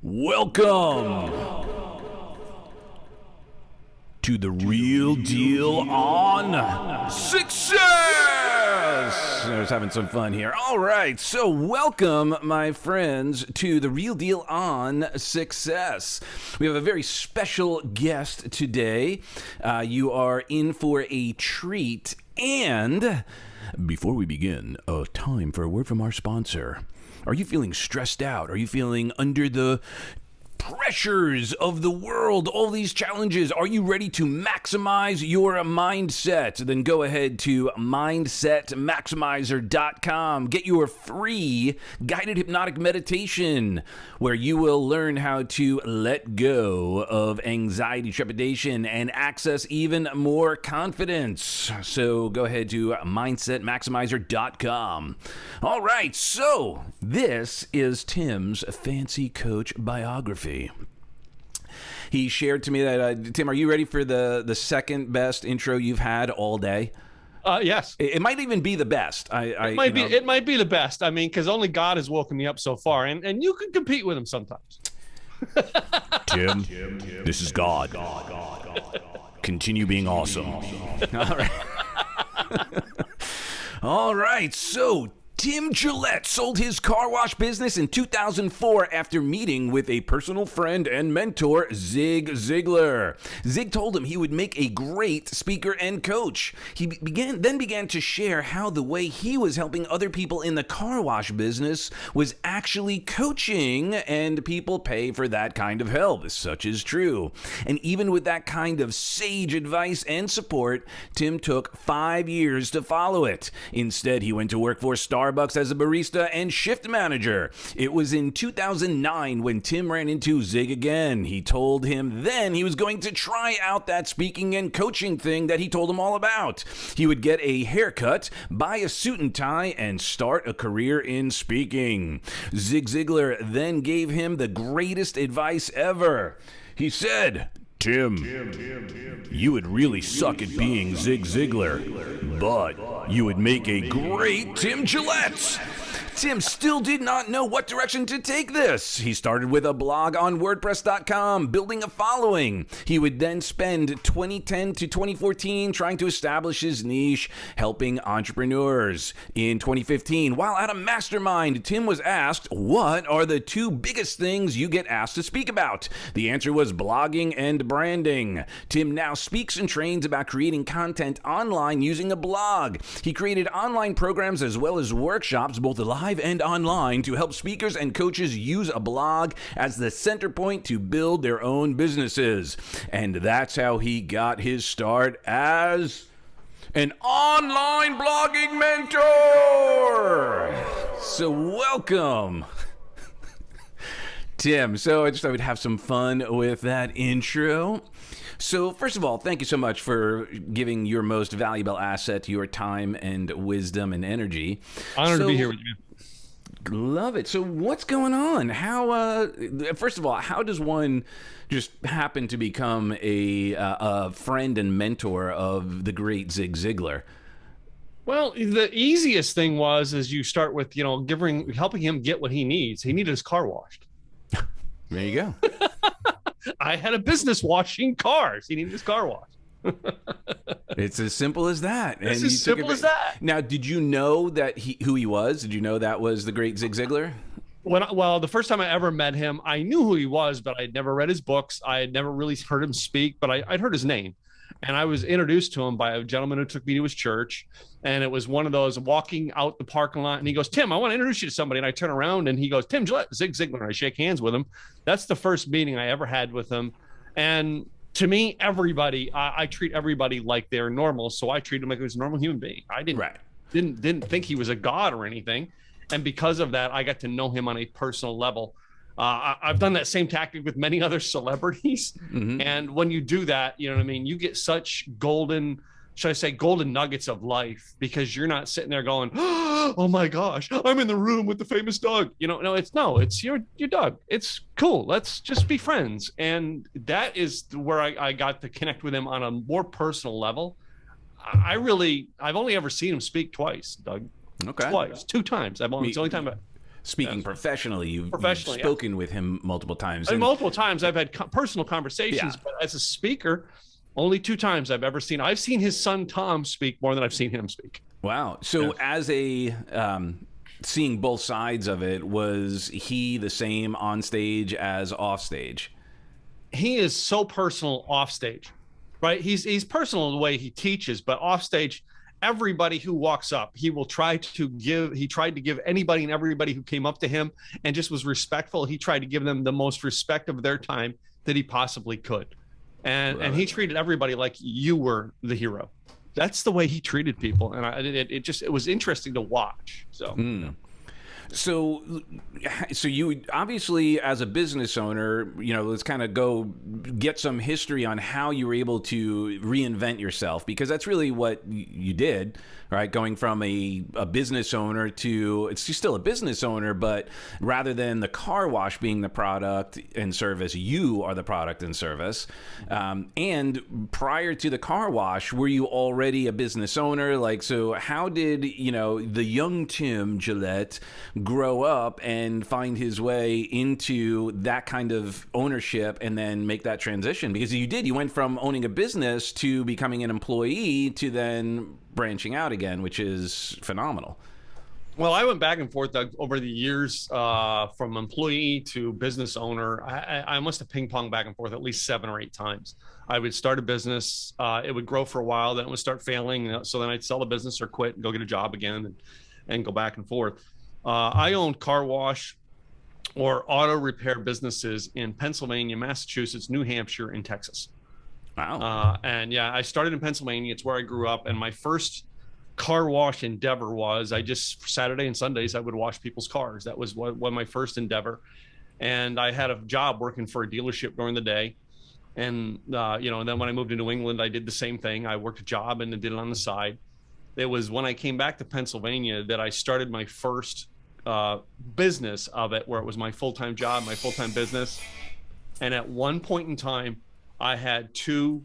Welcome to the real deal on success. I was having some fun here. All right, so welcome, my friends, to the real deal on success. We have a very special guest today. You are in for a treat. And before we begin, time for a word from our sponsor. Are you feeling stressed out? Are you feeling under the pressures of the world, all these challenges? Are you ready to maximize your mindset? Then go ahead to mindsetmaximizer.com. Get your free guided hypnotic meditation where you will learn how to let go of anxiety, trepidation, and access even more confidence. So go ahead to mindsetmaximizer.com. All right, so this is Tim's Fancy Coach biography. He shared to me that, Tim, are you ready for the second best intro you've had all day? Yes. It might even be the best. It might be the best. I mean, because only God has woken me up so far, and you can compete with him sometimes. Tim, this is God. Continue being awesome. All right. All right. So Tim Gillette sold his car wash business in 2004 after meeting with a personal friend and mentor, Zig Ziglar. Zig told him he would make a great speaker and coach. He began to share how the way he was helping other people in the car wash business was actually coaching, and people pay for that kind of help. Such is true. And even with that kind of sage advice and support, Tim took 5 years to follow it. Instead, he went to work for Starbucks as a barista and shift manager. It was in 2009 when Tim ran into Zig again. He told him then he was going to try out that speaking and coaching thing that he told him all about. He would get a haircut, buy a suit and tie, and start a career in speaking. Zig Ziglar then gave him the greatest advice ever. He said, Tim, you would really suck at being Zig Ziglar, but you would make a great Tim Gillette. Tim still did not know what direction to take this. He started with a blog on WordPress.com, building a following. He would then spend 2010 to 2014 trying to establish his niche, helping entrepreneurs. In 2015, while at a mastermind, Tim was asked, what are the two biggest things you get asked to speak about? The answer was blogging and branding. Tim now speaks and trains about creating content online using a blog. He created online programs as well as workshops, both live and online, to help speakers and coaches use a blog as the center point to build their own businesses. And that's how he got his start as an online blogging mentor. So welcome, Tim. So I just thought we'd have some fun with that intro. So first of all, thank you so much for giving your most valuable asset, your time and wisdom and energy. Honored to be here with you. Love it. So what's going on? How, first of all, how does one just happen to become a friend and mentor of the great Zig Ziglar? Well, the easiest thing is you start with, helping him get what he needs. He needed his car washed. There you go. I had a business washing cars. He needed his car washed. It's as simple as that. It's as simple as that. Now, did you know that who he was? Did you know that was the great Zig Ziglar? Well, the first time I ever met him, I knew who he was, but I'd never read his books. I had never really heard him speak, but I'd heard his name. And I was introduced to him by a gentleman who took me to his church. And it was one of those walking out the parking lot. And he goes, Tim, I want to introduce you to somebody. And I turn around and he goes, Tim Gillette, Zig Ziglar. And I shake hands with him. That's the first meeting I ever had with him. And to me, I treat everybody like they're normal. So I treat him like he was a normal human being. I didn't think he was a god or anything. And because of that, I got to know him on a personal level. I've done that same tactic with many other celebrities. Mm-hmm. And when you do that, you know what I mean? You get such golden nuggets of life, because you're not sitting there going, oh my gosh, I'm in the room with the famous Doug. It's your Doug. It's cool. Let's just be friends. And that is where I got to connect with him on a more personal level. I've only ever seen him speak twice, Doug. Okay. Twice, 2 times. It's the only time. Speaking Yes. professionally, you've Professionally, spoken with him multiple times. And multiple times I've had personal conversations, Yeah. but as a speaker, only 2 times I've seen his son Tom speak more than I've seen him speak. Wow. So Yeah. as a seeing both sides of it, was he the same on stage as off stage? He is so personal off stage, right? He's personal in the way he teaches, but off stage, everybody who walks up, he tried to give anybody and everybody who came up to him and just was respectful. He tried to give them the most respect of their time that he possibly could. And he treated everybody like you were the hero. That's the way he treated people. And it was interesting to watch. So, So you obviously, as a business owner, let's kind of go get some history on how you were able to reinvent yourself, because that's really what you did, right? Going from a business owner to, you're still a business owner, but rather than the car wash being the product and service, you are the product and service. And prior to the car wash, were you already a business owner? So how did, the young Tim Gillette grow up and find his way into that kind of ownership and then make that transition? Because you went from owning a business to becoming an employee to then branching out again, which is phenomenal. Well, I went back and forth over the years from employee to business owner. I must have ping-ponged back and forth at least 7 or 8 times. I would start a business, it would grow for a while, then it would start failing. So then I'd sell the business or quit and go get a job again and go back and forth. I owned car wash or auto repair businesses in Pennsylvania, Massachusetts, New Hampshire, and Texas. Wow. And yeah, I started in Pennsylvania. It's where I grew up. And my first car wash endeavor was Saturday and Sundays, I would wash people's cars. That was what my first endeavor. And I had a job working for a dealership during the day. And, and then when I moved to New England, I did the same thing. I worked a job and then did it on the side. It was when I came back to Pennsylvania that I started my first business of it, where it was my full-time job, my full-time business. And at one point in time, I had 2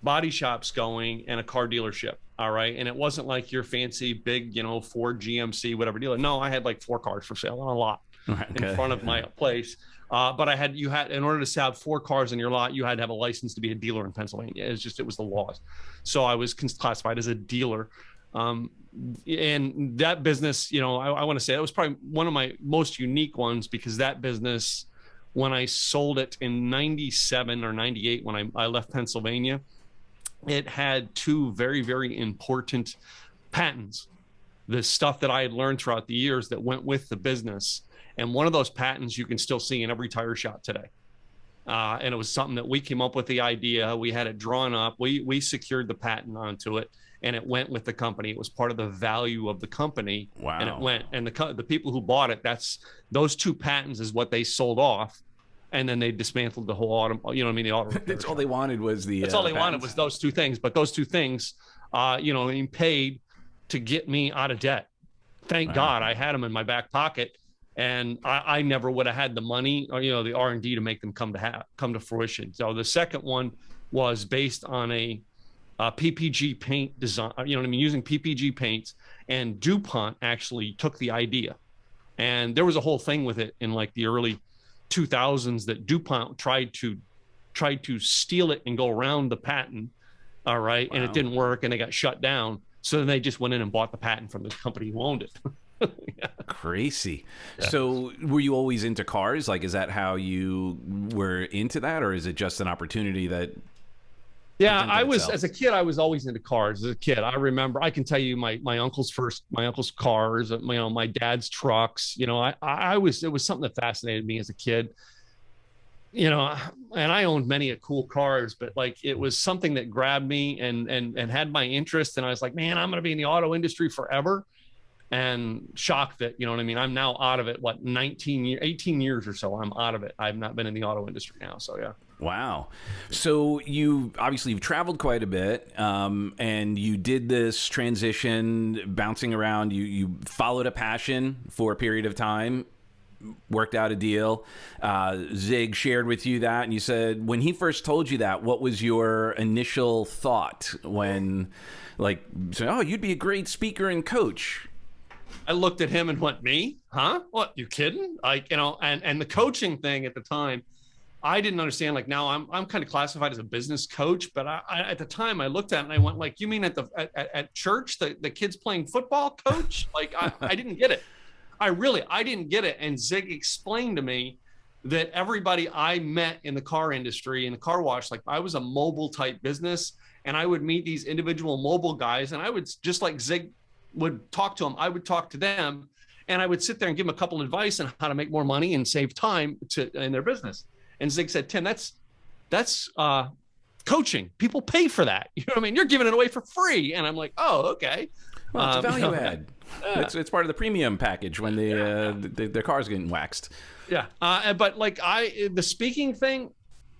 body shops going and a car dealership. All right. And it wasn't like your fancy big, Ford, GMC, whatever dealer. No, I had like 4 cars for sale on a lot in front of my place. But you had, in order to have 4 cars in your lot, you had to have a license to be a dealer in Pennsylvania. It was the laws. So I was classified as a dealer. And that business, I want to say that was probably one of my most unique ones, because that business, when I sold it in 97 or 98, when I left Pennsylvania, it had 2 very, very important patents, the stuff that I had learned throughout the years that went with the business. And one of those patents you can still see in every tire shop today. And it was something that we came up with the idea. We had it drawn up. We secured the patent onto it, and it went with the company. It was part of the value of the company. Wow. And it went. And the people who bought it, those 2 patents is what they sold off. And then they dismantled the whole auto, the auto. That's all they wanted was That's all they wanted was those 2 things. But those 2 things, they paid to get me out of debt. Thank God I had them in my back pocket. And I never would have had the money or, the R&D to make them come to fruition. So the second one was based on a PPG paint design, using PPG paints, and DuPont actually took the idea. And there was a whole thing with it in like the early 2000s that DuPont tried to steal it and go around the patent. All right. Wow. And it didn't work, and they got shut down. So then they just went in and bought the patent from the company who owned it. Yeah. Crazy. Yeah. So were you always into cars? Is that how you were into that, or is it just an opportunity that? Yeah, as a kid, I was always into cars. As a kid, I remember, I can tell you my uncle's cars, my dad's trucks, it was something that fascinated me as a kid, and I owned many cool cars, but it was something that grabbed me and had my interest. And I was like, man, I'm going to be in the auto industry forever. And shocked that, I'm now out of it, 18 years or so, I'm out of it. I've not been in the auto industry now. So, yeah. Wow. So you've traveled quite a bit, and you did this transition bouncing around. You followed a passion for a period of time, worked out a deal. Zig shared with you that, and you said when he first told you that, what was your initial thought when, oh, you'd be a great speaker and coach? I looked at him and went, me? Huh? What, you kidding? Like, and the coaching thing at the time, I didn't understand. Like now I'm kind of classified as a business coach, but I at the time I looked at it and I went like, you mean at church, the kids playing football coach? Like I didn't get it. I didn't get it. And Zig explained to me that everybody I met in the car industry, in the car wash, like I was a mobile type business, and I would meet these individual mobile guys, and I would, just like Zig would talk to them, I would talk to them, and I would sit there and give them a couple of advice on how to make more money and save time in their business. And Zig said, Tim, that's coaching. People pay for that. You know what I mean? You're giving it away for free. And I'm like, oh, okay. Well, it's a value add. It's part of the premium package when the car's getting waxed. Yeah. But like the speaking thing,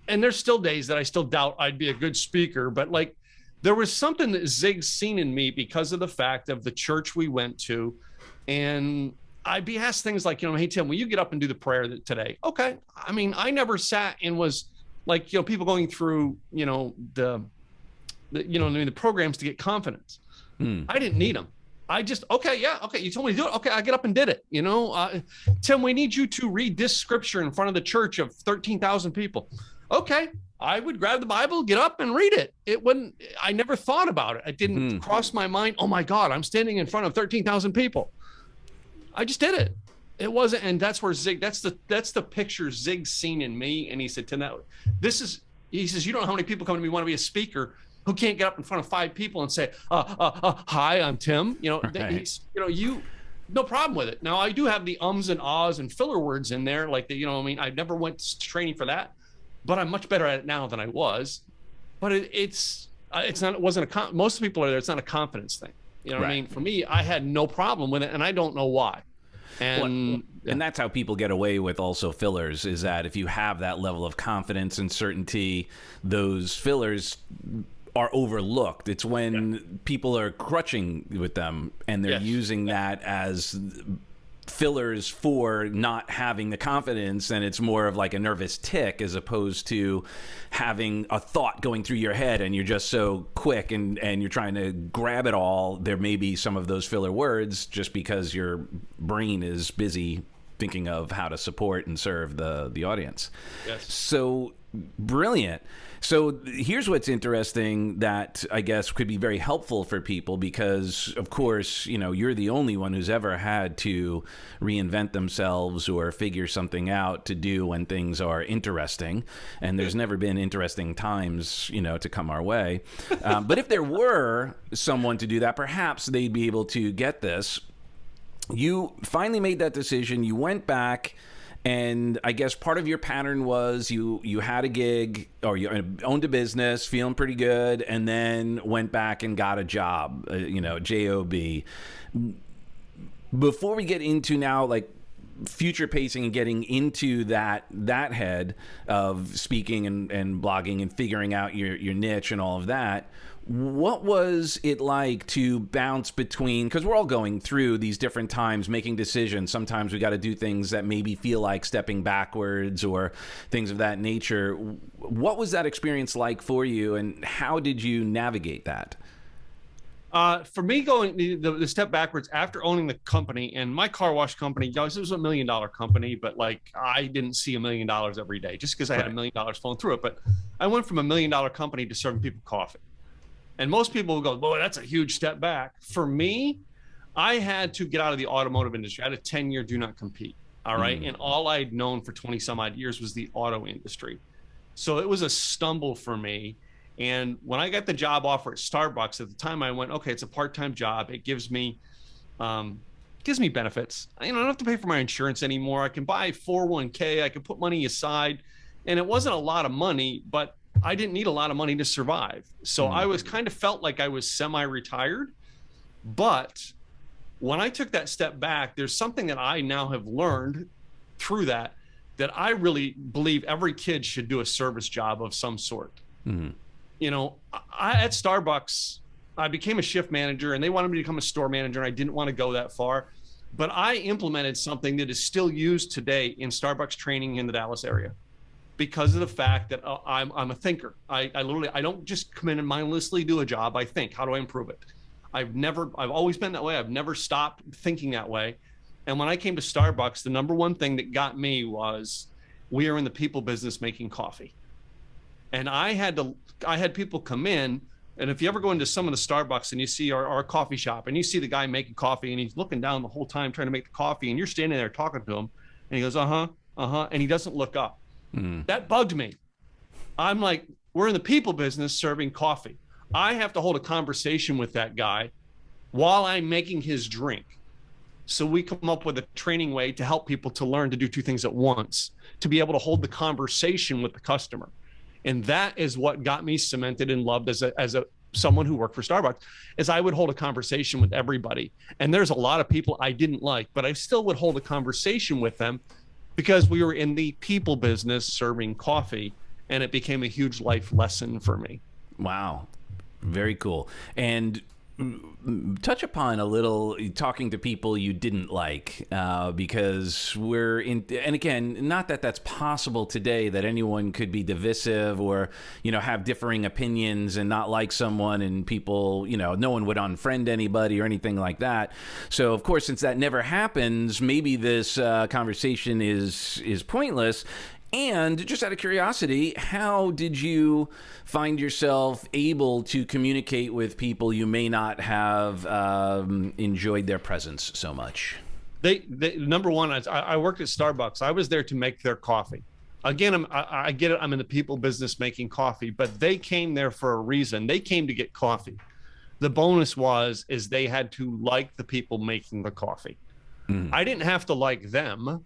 and there's still days that I still doubt I'd be a good speaker, but like there was something that Zig's seen in me because of the fact of the church we went to. And I'd be asked things like, hey, Tim, will you get up and do the prayer today? Okay. I mean, I never sat and was like, people going through, the programs to get confidence. I didn't need them. I just, okay, you told me to do it. Okay, I get up and did it. Tim, we need you to read this scripture in front of the church of 13,000 people. Okay, I would grab the Bible, get up and read it. I never thought about it. It didn't cross my mind. Oh my God, I'm standing in front of 13,000 people. I just did it. It wasn't, and that's where Zig, that's the picture Zig's seen in me. And he said, Tim, he says, you don't know how many people come to me want to be a speaker who can't get up in front of 5 people and say, hi, I'm Tim. Right. No problem with it. Now I do have the ums and ahs and filler words in there. Like I never went to training for that, but I'm much better at it now than I was. But it's not, most people are there. It's not a confidence thing. You know what I mean? For me, I had no problem with it, and I don't know why. And that's how people get away with also fillers, is that if you have that level of confidence and certainty, those fillers are overlooked. It's when people are crutching with them and they're using that as fillers for not having the confidence, and it's more of like a nervous tick as opposed to having a thought going through your head and you're just so quick and you're trying to grab it all. There may be some of those filler words just because your brain is busy thinking of how to support and serve the audience. Yes. So brilliant. So here's what's interesting that I guess could be very helpful for people, because of course, you're the only one who's ever had to reinvent themselves or figure something out to do when things are interesting. And there's never been interesting times, to come our way. But if there were someone to do that, perhaps they'd be able to get this. You finally made that decision. You went back. And I guess part of your pattern was you had a gig, or you owned a business, feeling pretty good, and then went back and got a job, job. Before we get into now, like future pacing and getting into that head of speaking and blogging and figuring out your niche and all of that, what was it like to bounce between, because we're all going through these different times, making decisions. Sometimes we got to do things that maybe feel like stepping backwards or things of that nature. What was that experience like for you, and how did you navigate that? For me, going the step backwards after owning the company, and my car wash company, guys, it was $1 million company, but like I didn't see $1 million every day just because I had $1 million flowing through it. But I went from $1 million company to serving people coffee. And most people will go, boy, that's a huge step back. For me, I had to get out of the automotive industry. I had a 10-year do not compete. All right. And all I'd known for 20 some odd years was the auto industry. So it was a stumble for me. And when I got the job offer at Starbucks at the time, I went, okay, it's a part-time job. It gives me benefits. I don't have to pay for my insurance anymore. I can buy 401k. I can put money aside. And it wasn't a lot of money, but I didn't need a lot of money to survive. So I was kind of felt like I was semi-retired. But when I took that step back, there's something that I now have learned through that I really believe every kid should do a service job of some sort. Mm-hmm. At Starbucks, I became a shift manager, and they wanted me to become a store manager, and I didn't want to go that far. But I implemented something that is still used today in Starbucks training in the Dallas area, because of the fact that I'm a thinker. I don't just come in and mindlessly do a job. I think, how do I improve it? I've always been that way. I've never stopped thinking that way. And when I came to Starbucks, the number one thing that got me was, we are in the people business making coffee. And I had people come in, and if you ever go into some of the Starbucks and you see our coffee shop and you see the guy making coffee and he's looking down the whole time trying to make the coffee, and you're standing there talking to him and he goes, and he doesn't look up. That bugged me. I'm like, we're in the people business serving coffee. I have to hold a conversation with that guy while I'm making his drink. So we come up with a training way to help people to learn to do two things at once, to be able to hold the conversation with the customer. And that is what got me cemented and loved as someone who worked for Starbucks, is I would hold a conversation with everybody. And there's a lot of people I didn't like, but I still would hold a conversation with them because we were in the people business serving coffee, and it became a huge life lesson for me. Wow. Very cool. And touch upon a little talking to people you didn't like, because we're in, and again, not that that's possible today, that anyone could be divisive or, have differing opinions and not like someone, and people, no one would unfriend anybody or anything like that. So of course, since that never happens, maybe this conversation is pointless. And just out of curiosity, how did you find yourself able to communicate with people you may not have enjoyed their presence so much? They number one, I worked at Starbucks. I was there to make their coffee. Again, I get it. I'm in the people business making coffee, but they came there for a reason. They came to get coffee. The bonus is they had to like the people making the coffee. I didn't have to like them.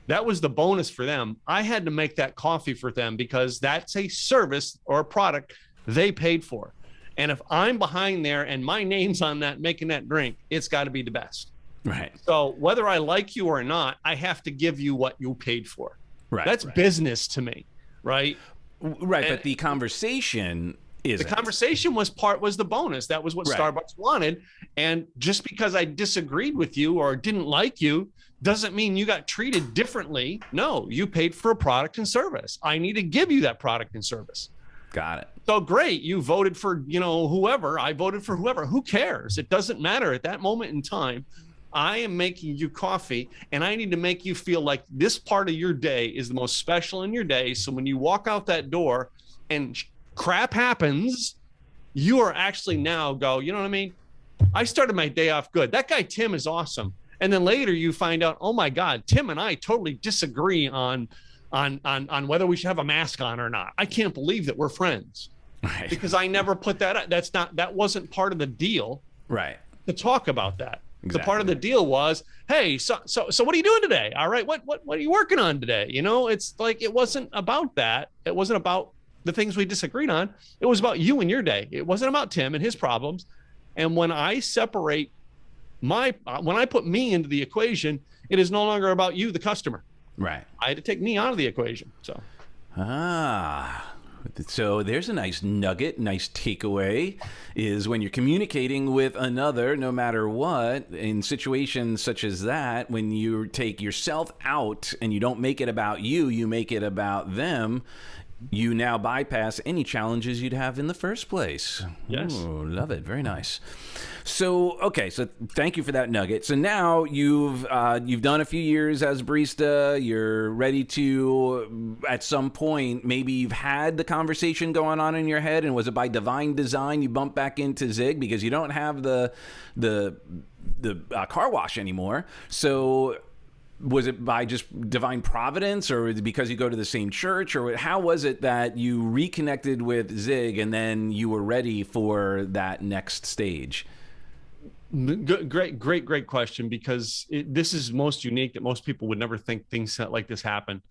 That was the bonus for them. I had to make that coffee for them because that's a service or a product they paid for. And if I'm behind there and my name's on that, making that drink, it's got to be the best. Right. So whether I like you or not, I have to give you what you paid for. Right. That's business to me. Right. Right. But the conversation isn't. The conversation was the bonus. That was what Starbucks wanted. And just because I disagreed with you or didn't like you doesn't mean you got treated differently. No, you paid for a product and service. I need to give you that product and service. Got it. So great. You voted for, whoever. I voted for whoever. Who cares? It doesn't matter at that moment in time. I am making you coffee, and I need to make you feel like this part of your day is the most special in your day. So when you walk out that door and crap happens, you are actually now you know what I mean? I started my day off good. That guy, Tim, is awesome. And then later you find out, oh my God, Tim and I totally disagree on whether we should have a mask on or not. I can't believe that we're friends. Right. Because I never put that up. That wasn't part of the deal. Right. To talk about that. Exactly. The part of the deal was, hey, so what are you doing today? All right, what are you working on today? It's like, it wasn't about that. It wasn't about the things we disagreed on. It was about you and your day. It wasn't about Tim and his problems. And when I separate when I put me into the equation, it is no longer about you, the customer. Right. I had to take me out of the equation. So there's a nice nugget, nice takeaway, is when you're communicating with another, no matter what, in situations such as that, when you take yourself out and you don't make it about you, you make it about them, you now bypass any challenges you'd have in the first place. Yes. Ooh, love it. Very nice. So, okay. So thank you for that nugget. So now you've done a few years as a barista. You're ready to, at some point, maybe you've had the conversation going on in your head, and was it by divine design you bump back into Zig because you don't have the car wash anymore? So was it by just divine providence, or was it because you go to the same church, or how was it that you reconnected with Zig and then you were ready for that next stage? Great question, because this is most unique, that most people would never think things like this happen.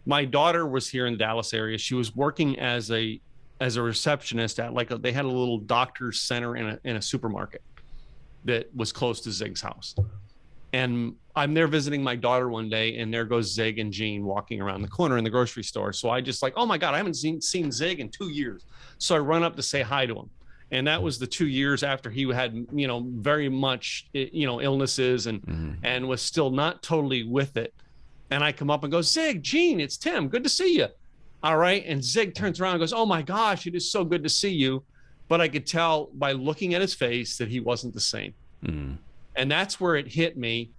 My daughter was here in the Dallas area. She was working as a receptionist at they had a little doctor's center in a supermarket that was close to Zig's house. And I'm there visiting my daughter one day, and there goes Zig and Jean walking around the corner in the grocery store. So I just oh my God, I haven't seen Zig in 2 years. So I run up to say hi to him. And that was the 2 years after he had, very much, illnesses and was still not totally with it. And I come up and go, Zig, Jean, it's Tim. Good to see you. All right. And Zig turns around and goes, oh my gosh, it is so good to see you. but I could tell by looking at his face that he wasn't the same. Mm. And that's where it hit me.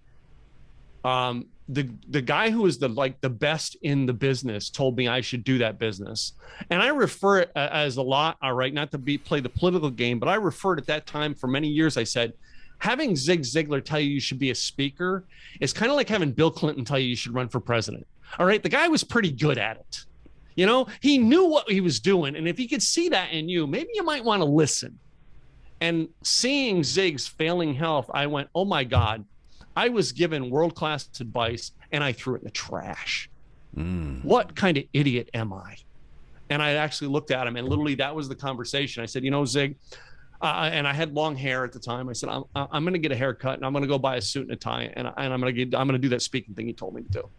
The guy who was the best in the business told me I should do that business. And I refer it as a lot, all right, not to play the political game, but I referred at that time for many years. I said, having Zig Ziglar tell you should be a speaker is kind of like having Bill Clinton tell you should run for president. All right. The guy was pretty good at it. You know, he knew what he was doing. And if he could see that in you, maybe you might want to listen. And seeing Zig's failing health, I went, oh my God, I was given world-class advice and I threw it in the trash. What kind of idiot am I? And I actually looked at him, and literally that was the conversation. I said, you know, Zig, and I had long hair at the time. I said, I'm going to get a haircut and I'm going to go buy a suit and a tie, and I'm going to do that speaking thing he told me to do.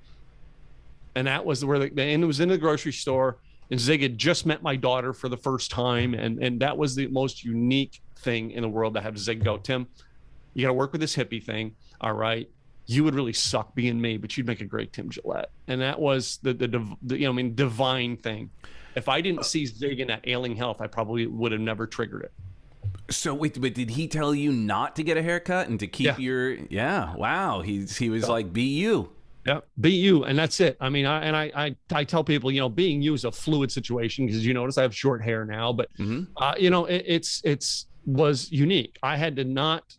And that was where and it was in the grocery store, and Zig had just met my daughter for the first time. And that was the most unique thing in the world to have Zig go, Tim, you got to work with this hippie thing. All right. You would really suck being me, but you'd make a great Tim Gillette. And that was the divine thing. If I didn't see Zig in that ailing health, I probably would have never triggered it. So wait, but did he tell you not to get a haircut and to keep wow. He was like, be you. Yeah, be you, and that's it. I mean, I tell people, you know, being you is a fluid situation, because you notice I have short hair now, but you know, it was unique. I had to not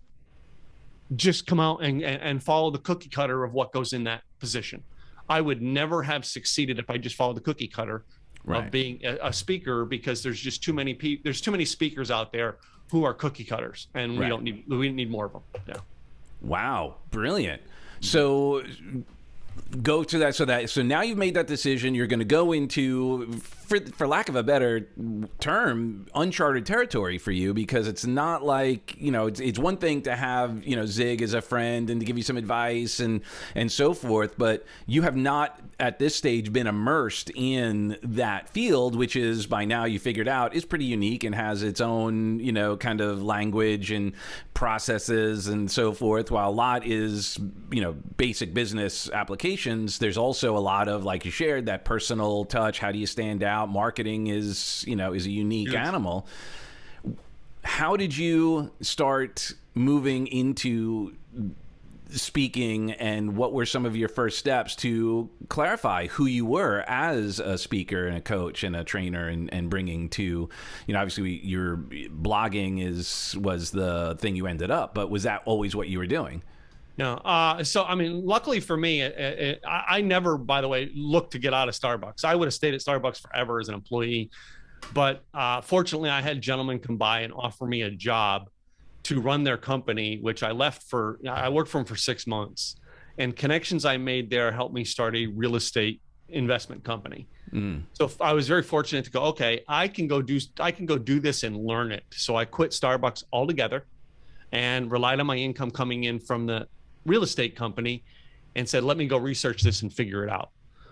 just come out and follow the cookie cutter of what goes in that position. I would never have succeeded if I just followed the cookie cutter of being a speaker, because there's just too many there's too many speakers out there who are cookie cutters, and we need more of them. Yeah. Wow, brilliant. So go to that. So now you've made that decision. You're going to go into, for lack of a better term, uncharted territory for you, because it's not like, you know, it's one thing to have, you know, Zig as a friend and to give you some advice and so forth, but you have not at this stage been immersed in that field, which is, by now you figured out, is pretty unique and has its own, you know, kind of language and processes and so forth. While a lot is, you know, basic business applications, there's also a lot of, like you shared, that personal touch. How do you stand out? Marketing is, you know, is a unique animal. How did you start moving into speaking, and what were some of your first steps to clarify who you were as a speaker and a coach and a trainer, and bringing to, you know, obviously your blogging was the thing you ended up, but was that always what you were doing? No. So, I mean, luckily for me, I never, by the way, looked to get out of Starbucks. I would have stayed at Starbucks forever as an employee. But fortunately, I had gentlemen come by and offer me a job to run their company, which I worked for them for 6 months. And connections I made there helped me start a real estate investment company. So I was very fortunate to go, okay, I can go do this and learn it. So I quit Starbucks altogether and relied on my income coming in from the real estate company, and said, let me go research this and figure it out.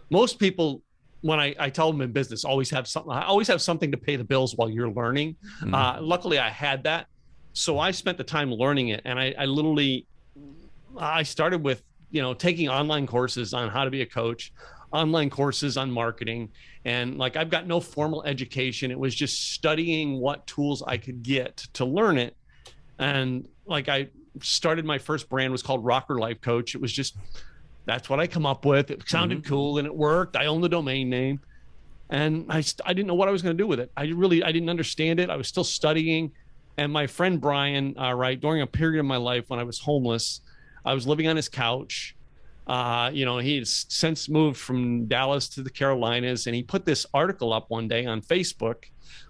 Most people, when I tell them in business, always have something to pay the bills while you're learning. Luckily I had that. So I spent the time learning it. And I started with, you know, taking online courses on how to be a coach, online courses on marketing. And like, I've got no formal education. It was just studying what tools I could get to learn it. And like, I started, my first brand was called Rocker Life Coach. It was just, that's what I come up with. It sounded cool and it worked. I owned the domain name, and I didn't know what I was going to do with it. I didn't understand it. I was still studying. And my friend Brian, during a period of my life when I was homeless, I was living on his couch. You know, he's since moved from Dallas to the Carolinas, and he put this article up one day on Facebook,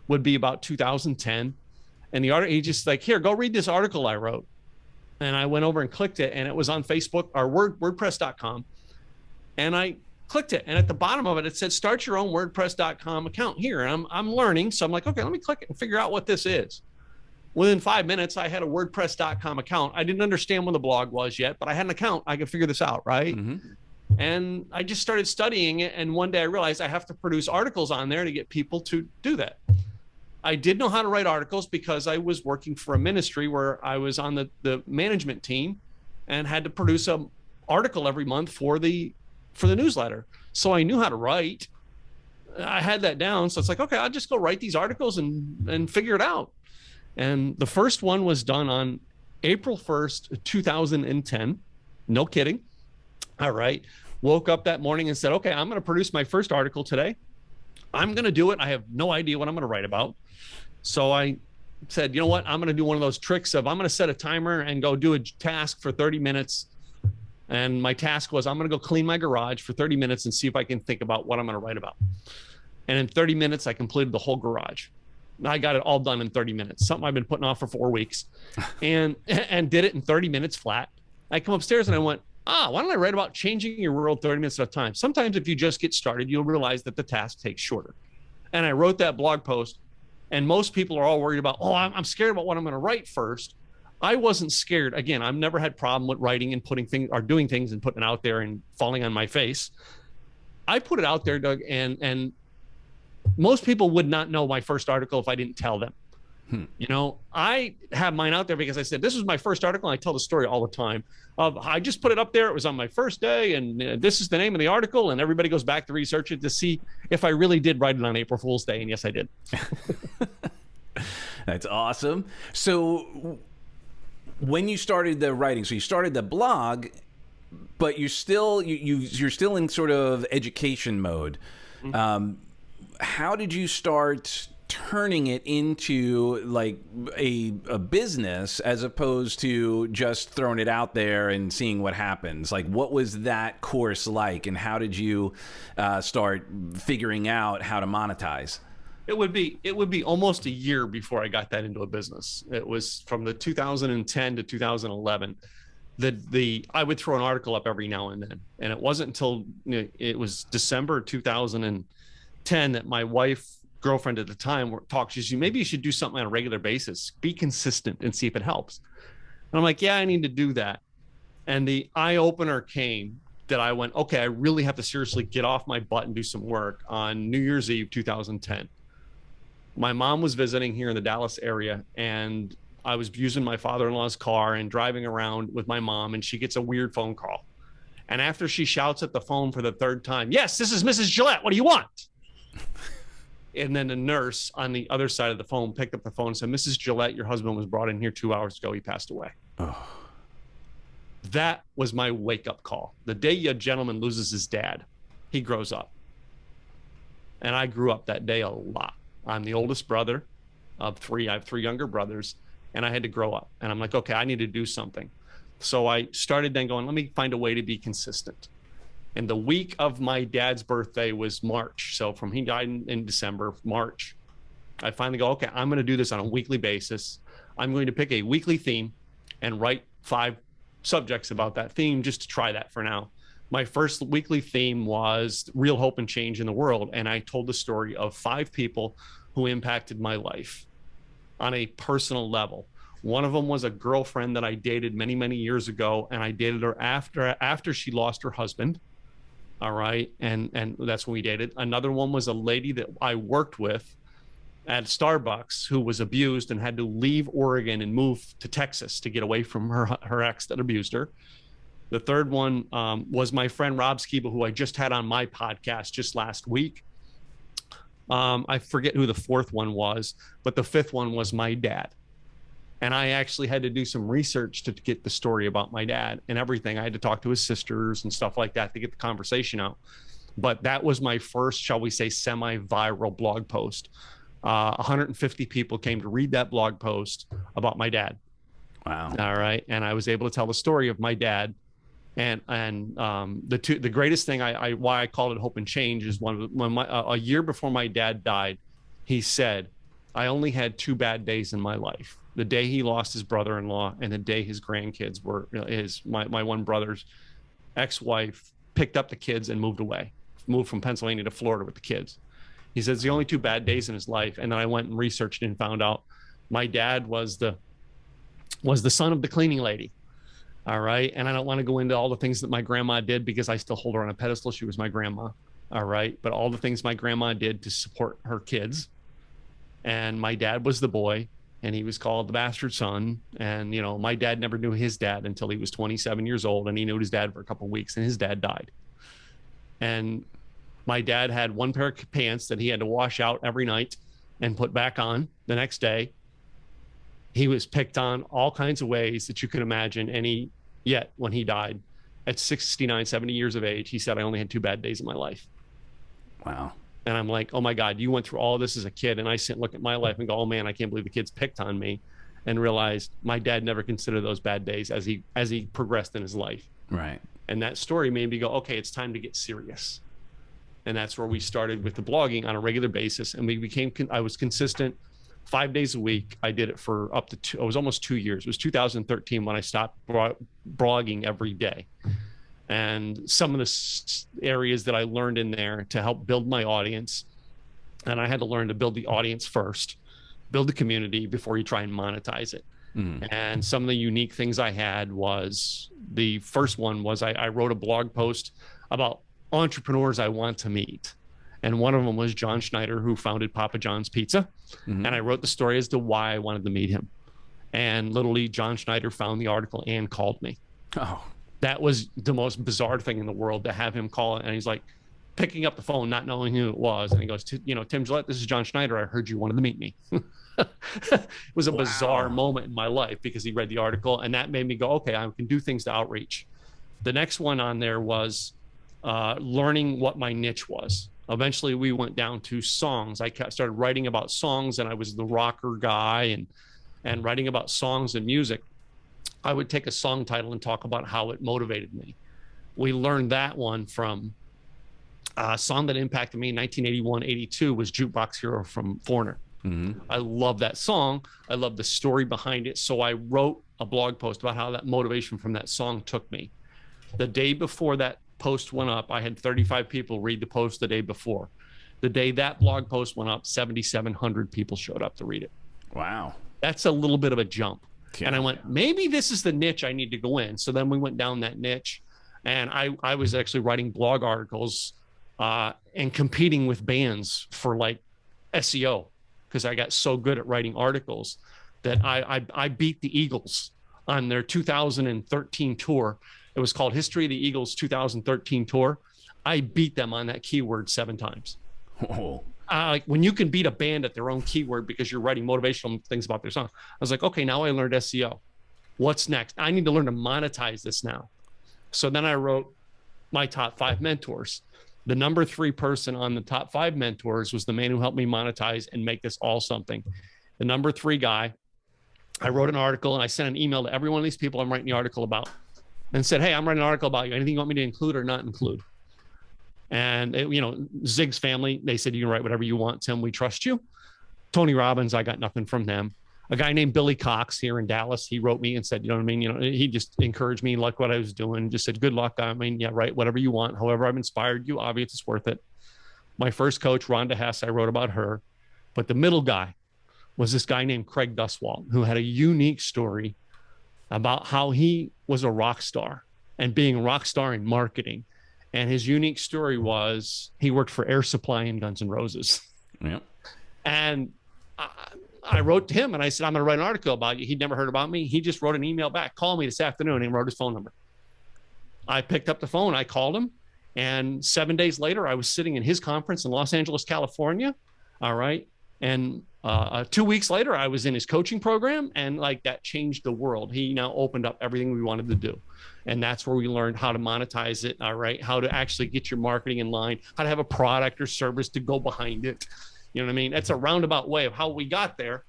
would be about 2010. And the article, he just like, here, go read this article I wrote. And I went over and clicked it, and it was on Facebook or WordPress.com. And I clicked it, and at the bottom of it, it said, start your own WordPress.com account here. And I'm learning. So I'm like, okay, let me click it and figure out what this is. Within 5 minutes, I had a WordPress.com account. I didn't understand what the blog was yet, but I had an account. I could figure this out, right? And I just started studying it. And one day I realized I have to produce articles on there to get people to do that. I did know how to write articles because I was working for a ministry where I was on the management team and had to produce an article every month for the newsletter. So I knew how to write. I had that down. So it's like, okay, I'll just go write these articles and figure it out. And the first one was done on April 1st, 2010. No kidding. All right. Woke up that morning and said, okay, I'm going to produce my first article today. I'm going to do it. I have no idea what I'm going to write about. So I said, you know what? I'm going to do one of those tricks of I'm going to set a timer and go do a task for 30 minutes. And my task was I'm going to go clean my garage for 30 minutes and see if I can think about what I'm going to write about. And in 30 minutes, I completed the whole garage. I got it all done in 30 minutes, something I've been putting off for 4 weeks, and did it in 30 minutes flat. I come upstairs and I went, why don't I write about changing your world 30 minutes at a time? Sometimes if you just get started, you'll realize that the task takes shorter. And I wrote that blog post, and most people are all worried about, I'm scared about what I'm going to write first. I wasn't scared. Again, I've never had problem with writing and putting things or doing things and putting it out there and falling on my face. I put it out there, Doug, and most people would not know my first article if I didn't tell them. You know, I have mine out there because I said, this was my first article. And I tell the story all the time of I just put it up there. It was on my first day. And this is the name of the article. And everybody goes back to research it to see if I really did write it on April Fool's Day. And yes, I did. That's awesome. So when you started the writing, so you started the blog, but you're still in sort of education mode. How did you start turning it into like a business as opposed to just throwing it out there and seeing what happens? Like, what was that course like, and how did you start figuring out how to monetize? It would be almost a year before I got that into a business. It was from the 2010 to 2011. I would throw an article up every now and then, and it wasn't until it was December 2010 that my girlfriend at the time talked. She said, maybe you should do something on a regular basis, be consistent and see if it helps. And I'm like, yeah, I need to do that. And the eye opener came that I went, okay, I really have to seriously get off my butt and do some work on New Year's Eve, 2010. My mom was visiting here in the Dallas area, and I was using my father-in-law's car and driving around with my mom, and she gets a weird phone call. And after she shouts at the phone for the third time, yes, this is Mrs. Gillette. What do you want? And then the nurse on the other side of the phone picked up the phone and said, Mrs. Gillette, your husband was brought in here 2 hours ago. He passed away. Oh. That was my wake-up call. The day a gentleman loses his dad, he grows up. And I grew up that day a lot. I'm the oldest brother of three. I have three younger brothers, and I had to grow up. And I'm like, okay, I need to do something. So I started then going, let me find a way to be consistent. And the week of my dad's birthday was March. So he died in December, March. I finally go, okay, I'm going to do this on a weekly basis. I'm going to pick a weekly theme and write 5 subjects about that theme just to try that for now. My first weekly theme was real hope and change in the world. And I told the story of 5 people who impacted my life on a personal level. One of them was a girlfriend that I dated many, many years ago. And I dated her after she lost her husband. All right. And that's when we dated. Another one was a lady that I worked with at Starbucks who was abused and had to leave Oregon and move to Texas to get away from her ex that abused her. The third one was my friend Rob Skiba, who I just had on my podcast just last week. I forget who the fourth one was, but the fifth one was my dad. And I actually had to do some research to get the story about my dad and everything. I had to talk to his sisters and stuff like that to get the conversation out. But that was my first, shall we say, semi-viral blog post. 150 people came to read that blog post about my dad. Wow. All right. And I was able to tell the story of my dad. And the greatest thing why I called it Hope and Change is a year before my dad died, he said, I only had 2 bad days in my life. The day he lost his brother-in-law and the day his grandkids were my one brother's ex-wife picked up the kids and moved from Pennsylvania to Florida with the kids. He says the only 2 bad days in his life. And then I went and researched and found out my dad was the son of the cleaning lady. All right. And I don't want to go into all the things that my grandma did because I still hold her on a pedestal. She was my grandma. All right. But all the things my grandma did to support her kids. And my dad was the boy, and he was called the bastard son. And, my dad never knew his dad until he was 27 years old, and he knew his dad for a couple of weeks, and his dad died. And my dad had one pair of pants that he had to wash out every night and put back on the next day. He was picked on all kinds of ways that you could imagine. And yet when he died at 69, 70 years of age, he said, I only had 2 bad days in my life. Wow. And I'm like, oh my God, you went through all this as a kid. And I sit and look at my life and go, oh man, I can't believe the kids picked on me, and realized my dad never considered those bad days as he progressed in his life. Right. And that story made me go, okay, it's time to get serious. And that's where we started with the blogging on a regular basis. And I was consistent 5 days a week. I did it for it was almost 2 years. It was 2013 when I stopped blogging every day. And some of the areas that I learned in there to help build my audience, and I had to learn to build the audience first, build the community before you try and monetize it. And some of the unique things I had was, the first one was I wrote a blog post about entrepreneurs I want to meet. And one of them was John Schneider, who founded Papa John's Pizza. And I wrote the story as to why I wanted to meet him. And literally John Schneider found the article and called me. Oh, that was the most bizarre thing in the world, to have him call it. And he's like picking up the phone, not knowing who it was. And he goes, Tim Gillette, this is John Schneider. I heard you wanted to meet me. It was a bizarre moment in my life, because he read the article, and that made me go, okay, I can do things to outreach. The next one on there was learning what my niche was. Eventually we went down to songs. I started writing about songs, and I was the rocker guy, and writing about songs and music. I would take a song title and talk about how it motivated me. We learned that one from a song that impacted me in 1981-82 was Jukebox Hero from Foreigner. I love that song. I love the story behind it. So I wrote a blog post about how that motivation from that song took me. The day before that post went up, I had 35 people read the post the day before. The day that blog post went up, 7,700 people showed up to read it. Wow. That's a little bit of a jump. Yeah. And I went, maybe this is the niche I need to go in. So then we went down that niche, and I was actually writing blog articles and competing with bands for like SEO, because I got so good at writing articles that I beat the Eagles on their 2013 tour. It was called History of the Eagles 2013 tour. I beat them on that keyword 7 times. Oh. Like when you can beat a band at their own keyword because you're writing motivational things about their song. I was like, okay, now I learned SEO. What's next? I need to learn to monetize this now. So then I wrote my top 5 mentors. The number 3 person on the top 5 mentors was the man who helped me monetize and make this all something. The number 3 guy, I wrote an article and I sent an email to every one of these people I'm writing the article about, and said, hey, I'm writing an article about you. Anything you want me to include or not include? And Zig's family, they said, you can write whatever you want, Tim, we trust you. Tony Robbins, I got nothing from them. A guy named Billy Cox here in Dallas, he wrote me and said, you know what I mean? He just encouraged me, liked what I was doing, just said, good luck. I mean, yeah, write whatever you want. However, I've inspired you. Obviously, it's worth it. My first coach, Rhonda Hess, I wrote about her. But the middle guy was this guy named Craig Duswalt, who had a unique story about how he was a rock star and being a rock star in marketing. And his unique story was he worked for Air Supply and Guns N' Roses. Yep. And I wrote to him and I said, I'm going to write an article about you. He'd never heard about me. He just wrote an email back, call me this afternoon, and wrote his phone number. I picked up the phone. I called him. And 7 days later, I was sitting in his conference in Los Angeles, California. All right. And 2 weeks later, I was in his coaching program, and like that changed the world. He now opened up everything we wanted to do. And that's where we learned how to monetize it. All right. How to actually get your marketing in line, how to have a product or service to go behind it. You know what I mean? That's a roundabout way of how we got there.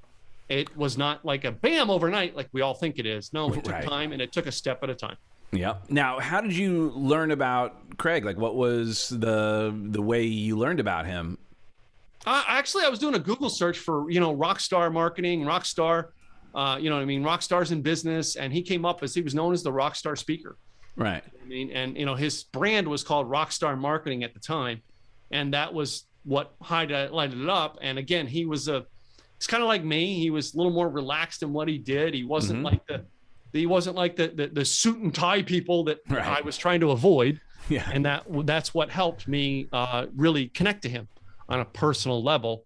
It was not like a bam overnight like we all think it is. No, it took time, and it took a step at a time. Yeah. Now, how did you learn about Craig? Like, what was the way you learned about him? Actually, I was doing a Google search for, rock star marketing, rock star, rock stars in business. And he came up as he was known as the rock star speaker. Right. And his brand was called Rockstar Marketing at the time. And that was what highlighted it up. And again, it's kind of like me. He was a little more relaxed in what he did. He wasn't like the suit and tie people that I was trying to avoid. Yeah. And that's what helped me really connect to him on a personal level.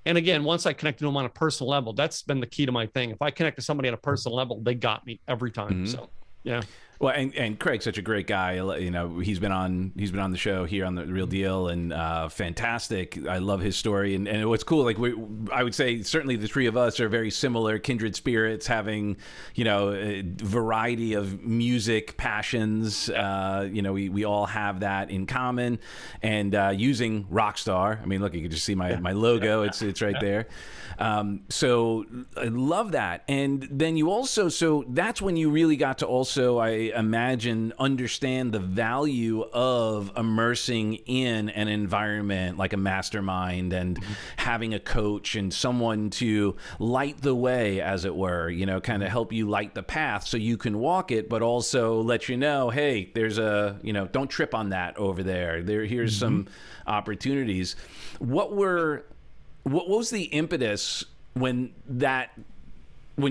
And again, once I connected to him on a personal level, that's been the key to my thing. If I connect to somebody on a personal level, they got me every time. So, yeah. Well, and Craig's such a great guy. You know, he's been on the show here on the Real Deal, and fantastic. I love his story, and what's cool, like I would say certainly the three of us are very similar, kindred spirits, having, you know, a variety of music passions. You know, we all have that in common, and using Rockstar. I mean, look, you can just see my logo. It's right there. So I love that. And then you also, so that's when you really got to also, I imagine, understand the value of immersing in an environment like a mastermind and having a coach and someone to light the way, as it were, you know, kind of help you light the path so you can walk it, but also let you know, hey, there's a, you know, don't trip on that over there. Here's some opportunities. What was the impetus when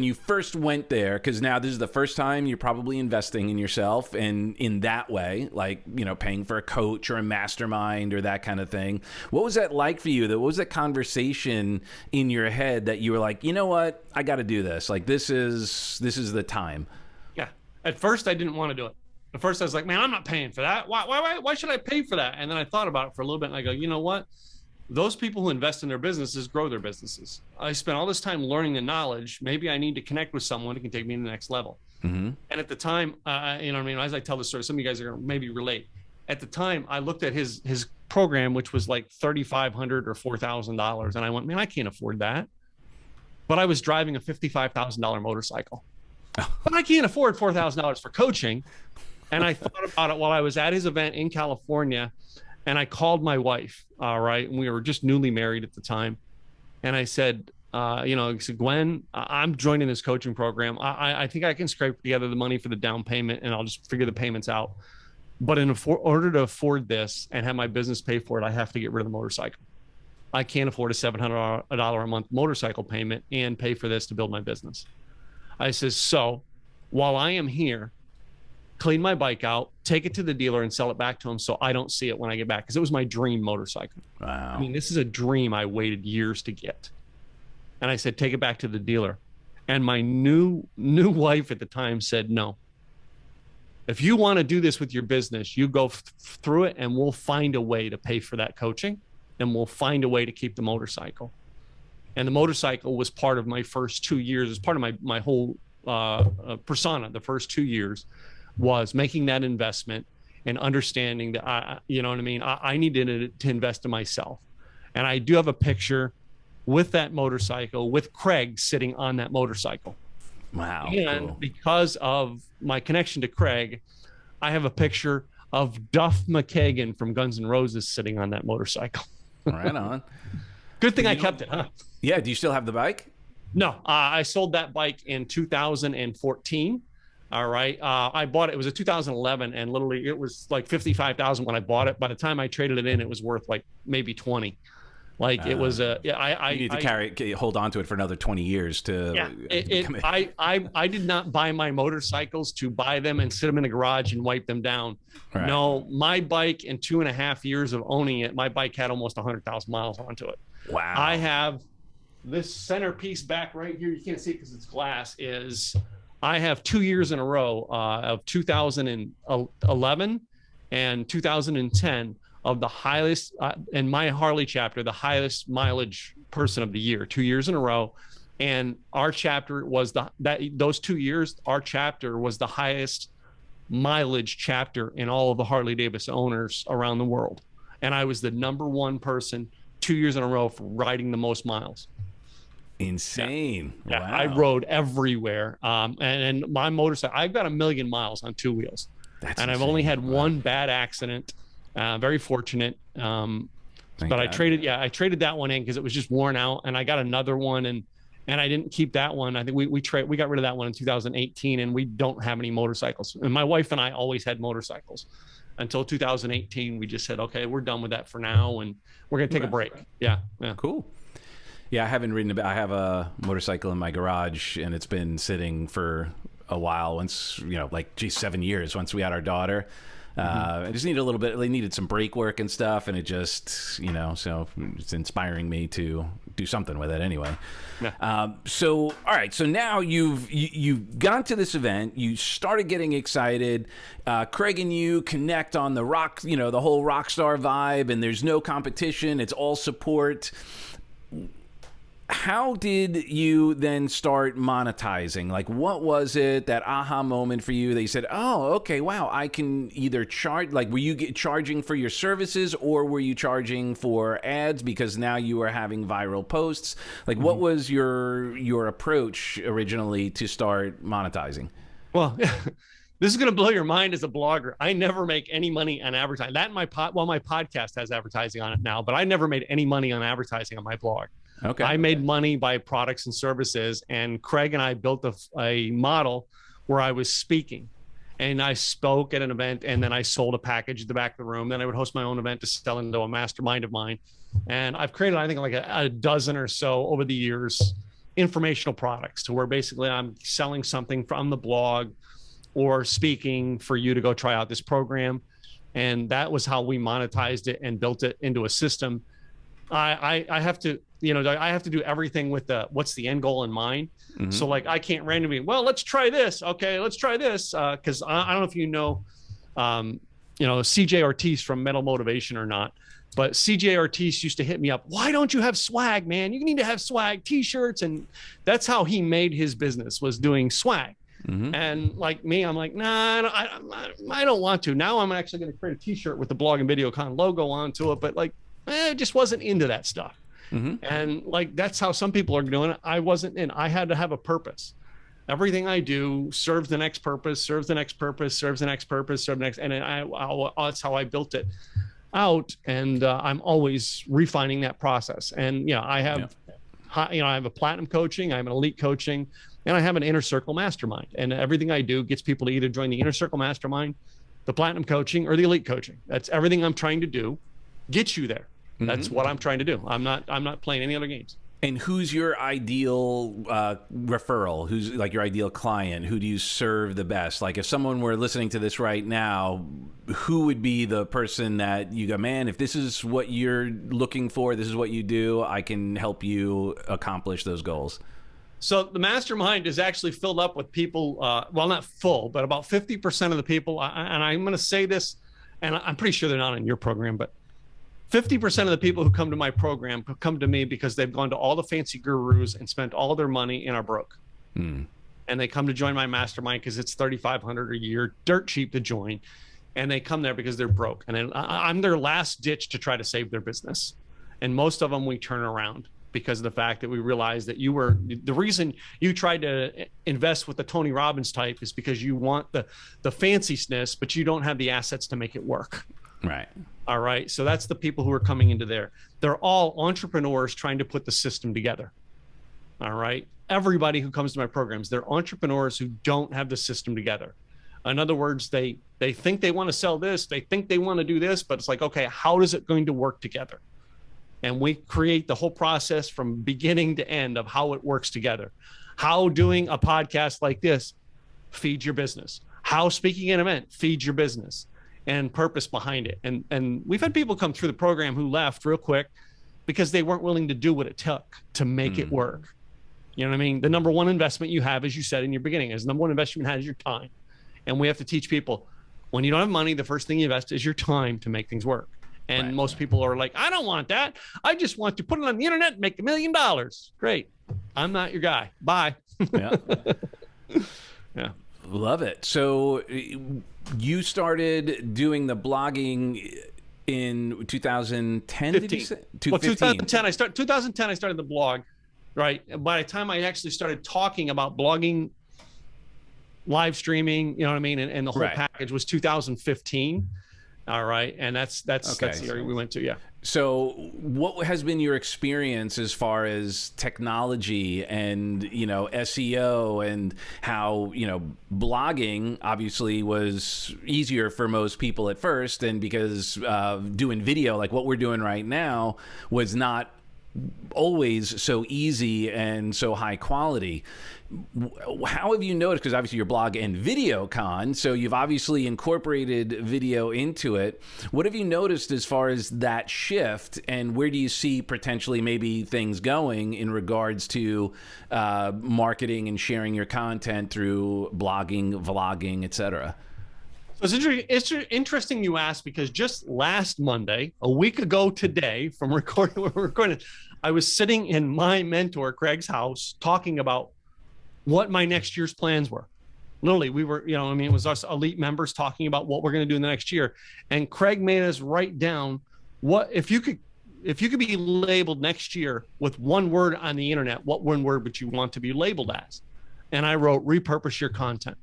you first went there? Because now this is the first time you're probably investing in yourself, and in that way, like, you know, paying for a coach or a mastermind or that kind of thing. What was that like for you? What was that conversation in your head that you were like, you know what, I got to do this. Like, this is the time. Yeah. At first, I didn't want to do it. At first, I was like, man, I'm not paying for that. Why should I pay for that? And then I thought about it for a little bit, and I go, you know what? Those people who invest in their businesses grow their businesses. I spent all this time learning the knowledge. Maybe I need to connect with someone who can take me to the next level. And at the time, you know what I mean? As I tell the story, some of you guys are going to maybe relate. At the time, I looked at his program, which was like $3,500 or $4,000. And I went, man, I can't afford that. But I was driving a $55,000 motorcycle. But I can't afford $4,000 for coaching. And I thought about it while I was at his event in California. And I called my wife, all right, and we were just newly married at the time. And I said, you know, I said, Gwen, I'm joining this coaching program. I think I can scrape together the money for the down payment, and I'll just figure the payments out. But in order to afford this and have my business pay for it, I have to get rid of the motorcycle. I can't afford a $700 a month motorcycle payment and pay for this to build my business. I says, so while I am here, clean my bike out, take it to the dealer and sell it back to him so I don't see it when I get back. Because it was my dream motorcycle. Wow. I mean, this is a dream I waited years to get. And I said, take it back to the dealer. And my new wife at the time said, no. If you want to do this with your business, you go through it, and we'll find a way to pay for that coaching, and we'll find a way to keep the motorcycle. And the motorcycle was part of my first 2 years. It's part of my whole persona. The first 2 years was making that investment and understanding that you know what I mean? I needed to invest in myself. And I do have a picture with that motorcycle with Craig sitting on that motorcycle. Wow. And cool. Because of my connection to Craig, I have a picture of Duff McKagan from Guns N' Roses sitting on that motorcycle. Right on. Good thing I kept it, huh? Yeah. Do you still have the bike? No, I sold that bike in 2014. All right. I bought it. It was a 2011, and literally it was like 55,000 when I bought it. By the time I traded it in, it was worth like maybe 20. Like it was a, I you need to hold on to it for another 20 years to. Yeah, I did not buy my motorcycles to buy them and sit them in a garage and wipe them down. Right. No, my bike in 2.5 years of owning it, my bike had almost 100,000 miles onto it. Wow. I have this centerpiece back right here. You can't see it because it's glass. I have 2 years in a row of 2011 and 2010 of the highest in my Harley chapter, the highest mileage person of the year, 2 years in a row. And our chapter was those 2 years, our chapter was the highest mileage chapter in all of the Harley Davidson owners around the world. And I was the #1 person 2 years in a row for riding the most miles. Insane. Yeah. Wow. I rode everywhere. And my motorcycle, I've got 1 million miles on 2 wheels. That's and insane. I've only had one bad accident. Very fortunate. But I traded that one in because it was just worn out, and I got another one, and I didn't keep that one. I think we got rid of that one in 2018, and we don't have any motorcycles. And my wife and I always had motorcycles until 2018. We just said, okay, we're done with that for now, and we're going to take a break. Yeah. Cool. Yeah, I haven't ridden I have a motorcycle in my garage, and it's been sitting for a while. Once, 7 years. Once we had our daughter, I just needed a little bit. They needed some brake work and stuff, and it just, so it's inspiring me to do something with it anyway. Yeah. So, all right. So now you've gone to this event. You started getting excited. Craig and you connect on the rock, the whole rock star vibe, and there's no competition. It's all support. How did you then start monetizing? Like, what was it, that aha moment for you that you said, oh, okay, wow, I can either charge, like, were you charging for your services, or were you charging for ads because now you are having viral posts? Like, what was your approach originally to start monetizing? Well, this is going to blow your mind as a blogger. I never make any money on advertising. That and my podcast has advertising on it now, but I never made any money on advertising on my blog. Okay. I made money by products and services, and Craig and I built a model where I was speaking, and I spoke at an event, and then I sold a package at the back of the room. Then I would host my own event to sell into a mastermind of mine. And I've created, I think, like a dozen or so over the years, informational products, to where basically I'm selling something from the blog or speaking for you to go try out this program. And that was how we monetized it and built it into a system. I have to, I have to do everything with what's the end goal in mind. Mm-hmm. So like, I can't randomly, well, let's try this. Okay, let's try this. Cause I don't know if CJ Ortiz from Metal Motivation or not, but CJ Ortiz used to hit me up. Why don't you have swag, man? You need to have swag, t-shirts. And that's how he made his business, was doing swag. Mm-hmm. And like me, I'm like, nah, I don't want to. Now I'm actually going to create a t-shirt with the Blog and VideoCon logo onto it. But like, I just wasn't into that stuff. Mm-hmm. And like, that's how some people are doing it. I wasn't in. I had to have a purpose. Everything I do serves the next purpose, serves the next purpose, serves the next purpose, serves the next. And that's how I built it out. And I'm always refining that process. And I have, I have a platinum coaching, I have an elite coaching, and I have an inner circle mastermind. And everything I do gets people to either join the inner circle mastermind, the platinum coaching, or the elite coaching. That's everything I'm trying to do. Get you there. That's what I'm trying to do. I'm not playing any other games. And who's your ideal referral? Who's like your ideal client? Who do you serve the best? Like, if someone were listening to this right now, who would be the person that you go, man, if this is what you're looking for, this is what you do, I can help you accomplish those goals? So the mastermind is actually filled up with people, well, not full, but about 50% of the people, and I'm going to say this, and I'm pretty sure they're not in your program, but 50% of the people who come to my program come to me because they've gone to all the fancy gurus and spent all their money and are broke. And they come to join my mastermind because it's $3,500 a year, dirt cheap to join. And they come there because they're broke. And then I'm their last ditch to try to save their business. And most of them we turn around because of the fact that we realize that the reason you tried to invest with the Tony Robbins type is because you want the fanciness, but you don't have the assets to make it work. Right. All right. So that's the people who are coming into there. They're all entrepreneurs trying to put the system together. All right. Everybody who comes to my programs, they're entrepreneurs who don't have the system together. In other words, they think they want to sell this, they think they want to do this, but it's like, okay, how is it going to work together? And we create the whole process from beginning to end of how it works together. How doing a podcast like this feeds your business. How speaking at an event feeds your business. And purpose behind it. And we've had people come through the program who left real quick because they weren't willing to do what it took to make it work. You know what I mean? The number one investment you have, as you said in your beginning, is number one investment you have is your time. And we have to teach people, when you don't have money, the first thing you invest is your time to make things work. And most people are like, I don't want that. I just want to put it on the internet and make $1 million. Great. I'm not your guy. Bye. Yeah. Yeah. Love it. So you started doing the blogging in 2010, 15. did you say? 2010, I started the blog, right? By the time I actually started talking about blogging, live streaming, you know what I mean? And the whole package was 2015. All right. And that's the area we went to. Yeah. So what has been your experience as far as technology and, SEO, and how, blogging obviously was easier for most people at first, and because doing video like what we're doing right now was not always so easy and so high quality. How have you noticed, because obviously your blog and VideoCon, so you've obviously incorporated video into it. What have you noticed as far as that shift, and where do you see potentially maybe things going in regards to marketing and sharing your content through blogging, vlogging, etc.? So it's interesting you asked, because just last Monday, a week ago today, from recording, I was sitting in my mentor Craig's house talking about what my next year's plans were. Literally, we were, it was us elite members talking about what we're going to do in the next year. And Craig made us write down what, if you could be labeled next year with one word on the internet, what one word would you want to be labeled as? And I wrote, repurpose your content.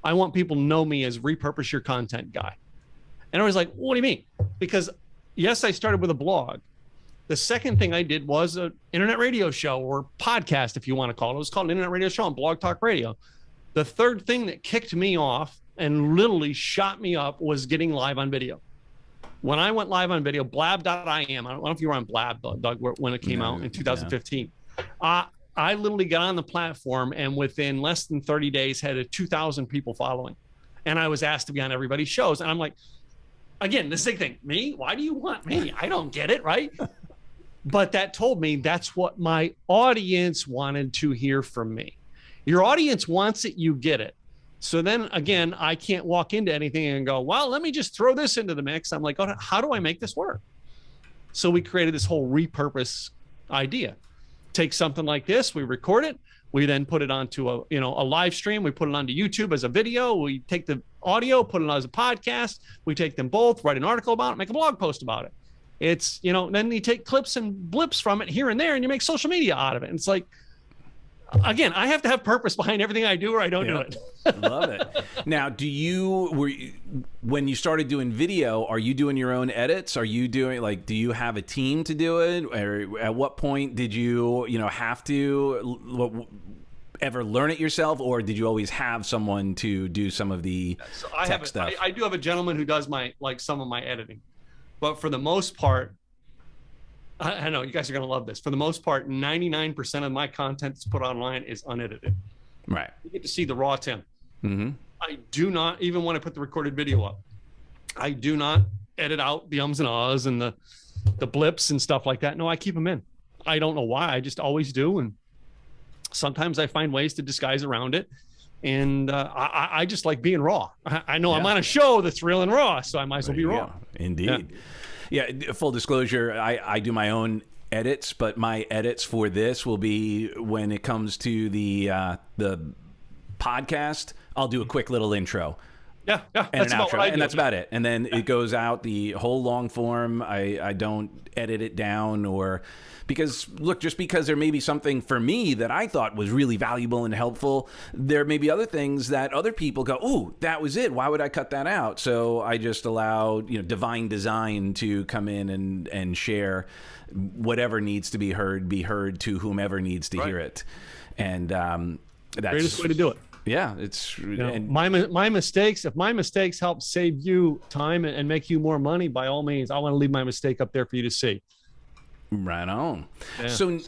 I want people to know me as repurpose your content guy. And I was like, what do you mean? Because yes, I started with a blog. The second thing I did was an internet radio show, or podcast, if you want to call it. It was called an internet radio show on Blog Talk Radio. The third thing that kicked me off and literally shot me up was getting live on video. When I went live on video, blab.im, I don't know if you were on Blab, Doug, when it came out in 2015. Yeah. I literally got on the platform, and within less than 30 days had 2,000 people following. And I was asked to be on everybody's shows. And I'm like, again, the same thing, me? Why do you want me? I don't get it, right? But that told me that's what my audience wanted to hear from me. Your audience wants it, you get it. So then again, I can't walk into anything and go, well, let me just throw this into the mix. I'm like, oh, how do I make this work? So we created this whole repurpose idea. Take something like this, we record it, we then put it onto a live stream, we put it onto YouTube as a video, we take the audio, put it as a podcast, we take them both, write an article about it, make a blog post about it. It's, then you take clips and blips from it here and there, and you make social media out of it. And it's like, again, I have to have purpose behind everything I do, or I don't do it. Love it. Now, when you started doing video, are you doing your own edits? Are you doing, do you have a team to do it? Or at what point did you, have to ever learn it yourself, or did you always have someone to do some of the tech stuff? I do have a gentleman who does some of my editing. But for the most part, I know you guys are going to love this. For the most part, 99% of my content that's put online is unedited. Right. You get to see the raw Tim. Mm-hmm. I do not, even when I put the recorded video up, I do not edit out the ums and ahs and the blips and stuff like that. No, I keep them in. I don't know why. I just always do. And sometimes I find ways to disguise around it. And I just like being raw. I know I'm on a show that's real and raw, so I might as well be raw. Indeed. Yeah, full disclosure, I do my own edits, but my edits for this will be when it comes to the podcast, I'll do a quick little intro. Yeah, and an outro, and that's about it. And then it goes out the whole long form. I don't edit it down, because there may be something for me that I thought was really valuable and helpful. There may be other things that other people go, "Ooh, that was it. Why would I cut that out?" So I just allow divine design to come in and share whatever needs to be heard to whomever needs to hear it. And that's the greatest way to do it. Yeah, it's my mistakes. If my mistakes help save you time and make you more money, by all means, I want to leave my mistake up there for you to see. Right on. Yeah. So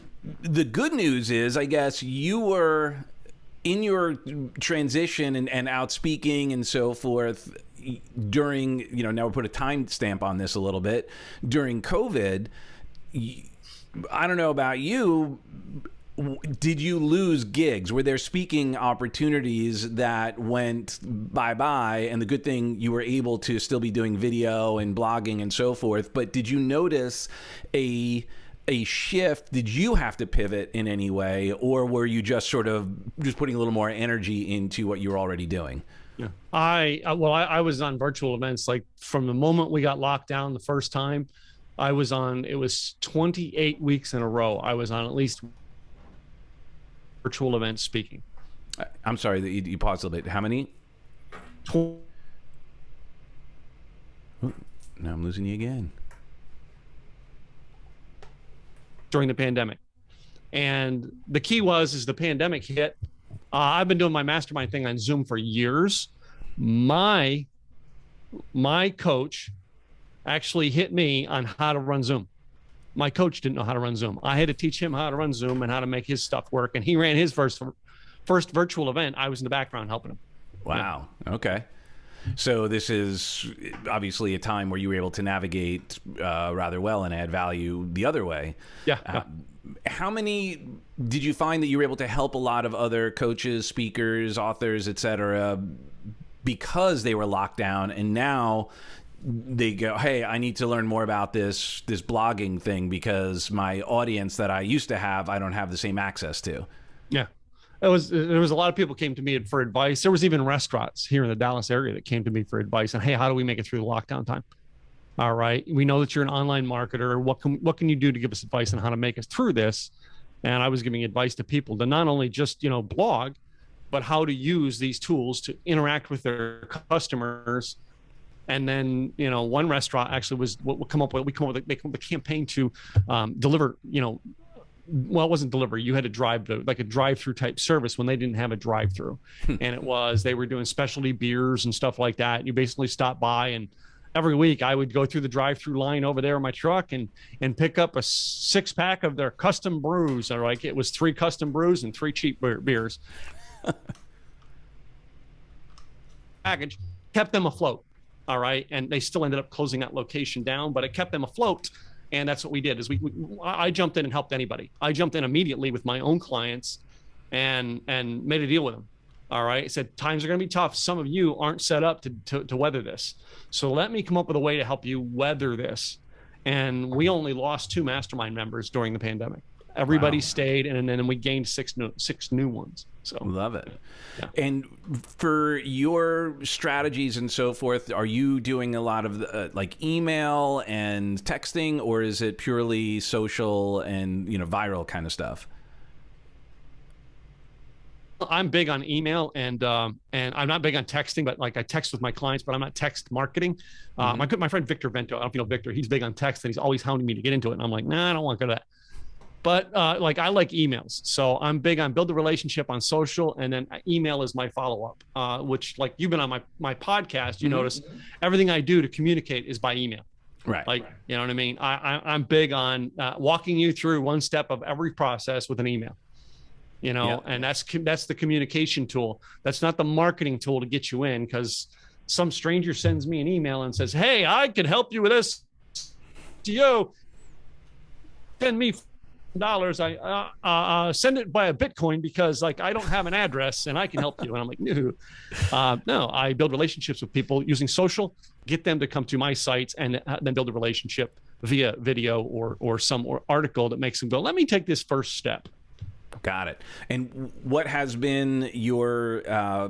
the good news is, I guess, you were in your transition and out speaking and so forth during, now we'll put a time stamp on this a little bit, during COVID. I don't know about you. Did you lose gigs? Were there speaking opportunities that went bye-bye? And the good thing, you were able to still be doing video and blogging and so forth. But did you notice a shift? Did you have to pivot in any way? Or were you just sort of putting a little more energy into what you were already doing? Yeah, I was on virtual events. Like from the moment we got locked down the first time, I was on, it was 28 weeks in a row. I was on at least virtual events speaking. I'm sorry that you paused a little bit. How many? Now I'm losing you again. During the pandemic. And the key is the pandemic hit. I've been doing my mastermind thing on Zoom for years. My coach actually hit me on how to run Zoom. My coach didn't know how to run Zoom. I had to teach him how to run Zoom and how to make his stuff work. And he ran his first virtual event. I was in the background helping him. Wow. Yeah. Okay. So this is obviously a time where you were able to navigate rather well and add value the other way. Yeah. How many did you find that you were able to help a lot of other coaches, speakers, authors, etc., because they were locked down, and now they go, hey, I need to learn more about this blogging thing because my audience that I used to have, I don't have the same access to? Yeah. There was a lot of people came to me for advice. There was even restaurants here in the Dallas area that came to me for advice on, hey, how do we make it through the lockdown time? All right, we know that you're an online marketer. What can you do to give us advice on how to make us through this? And I was giving advice to people to not only just, blog, but how to use these tools to interact with their customers. And then, one restaurant actually was what we come up with a campaign to deliver, well, it wasn't delivery. You had to drive to like a drive-through type service when they didn't have a drive-through. And they were doing specialty beers and stuff like that. You basically stop by, and every week I would go through the drive-through line over there in my truck and pick up a 6-pack of their custom brews. Or like it was 3 custom brews and 3 cheap beers. Package kept them afloat. All right. And they still ended up closing that location down, but it kept them afloat. And that's what we did is I jumped in and helped anybody. I jumped in immediately with my own clients and made a deal with them. All right. I said, times are going to be tough. Some of you aren't set up to weather this. So let me come up with a way to help you weather this. And we only lost 2 mastermind members during the pandemic. Everybody stayed, and then we gained 6 new ones. So love it. Yeah. And for your strategies and so forth, are you doing a lot of like email and texting, or is it purely social and viral kind of stuff? I'm big on email and I'm not big on texting, but like I text with my clients, but I'm not text marketing. My friend Victor Vento, I don't know if you know Victor, he's big on text and he's always hounding me to get into it. And I'm like, nah, I don't want to go to that. But like I like emails. So I'm big on build a relationship on social, and then email is my follow-up, which like you've been on my podcast, you notice everything I do to communicate is by email. Right. Like, you know what I mean? I'm big on walking you through one step of every process with an email. And that's the communication tool. That's not the marketing tool to get you in, because some stranger sends me an email and says, hey, I can help you with this. Send me $. I send it by a Bitcoin because like I don't have an address and I can help you. And I'm like, no, I build relationships with people using social, get them to come to my sites, and then build a relationship via video or some article that makes them go, let me take this first step. Got it. And what has been your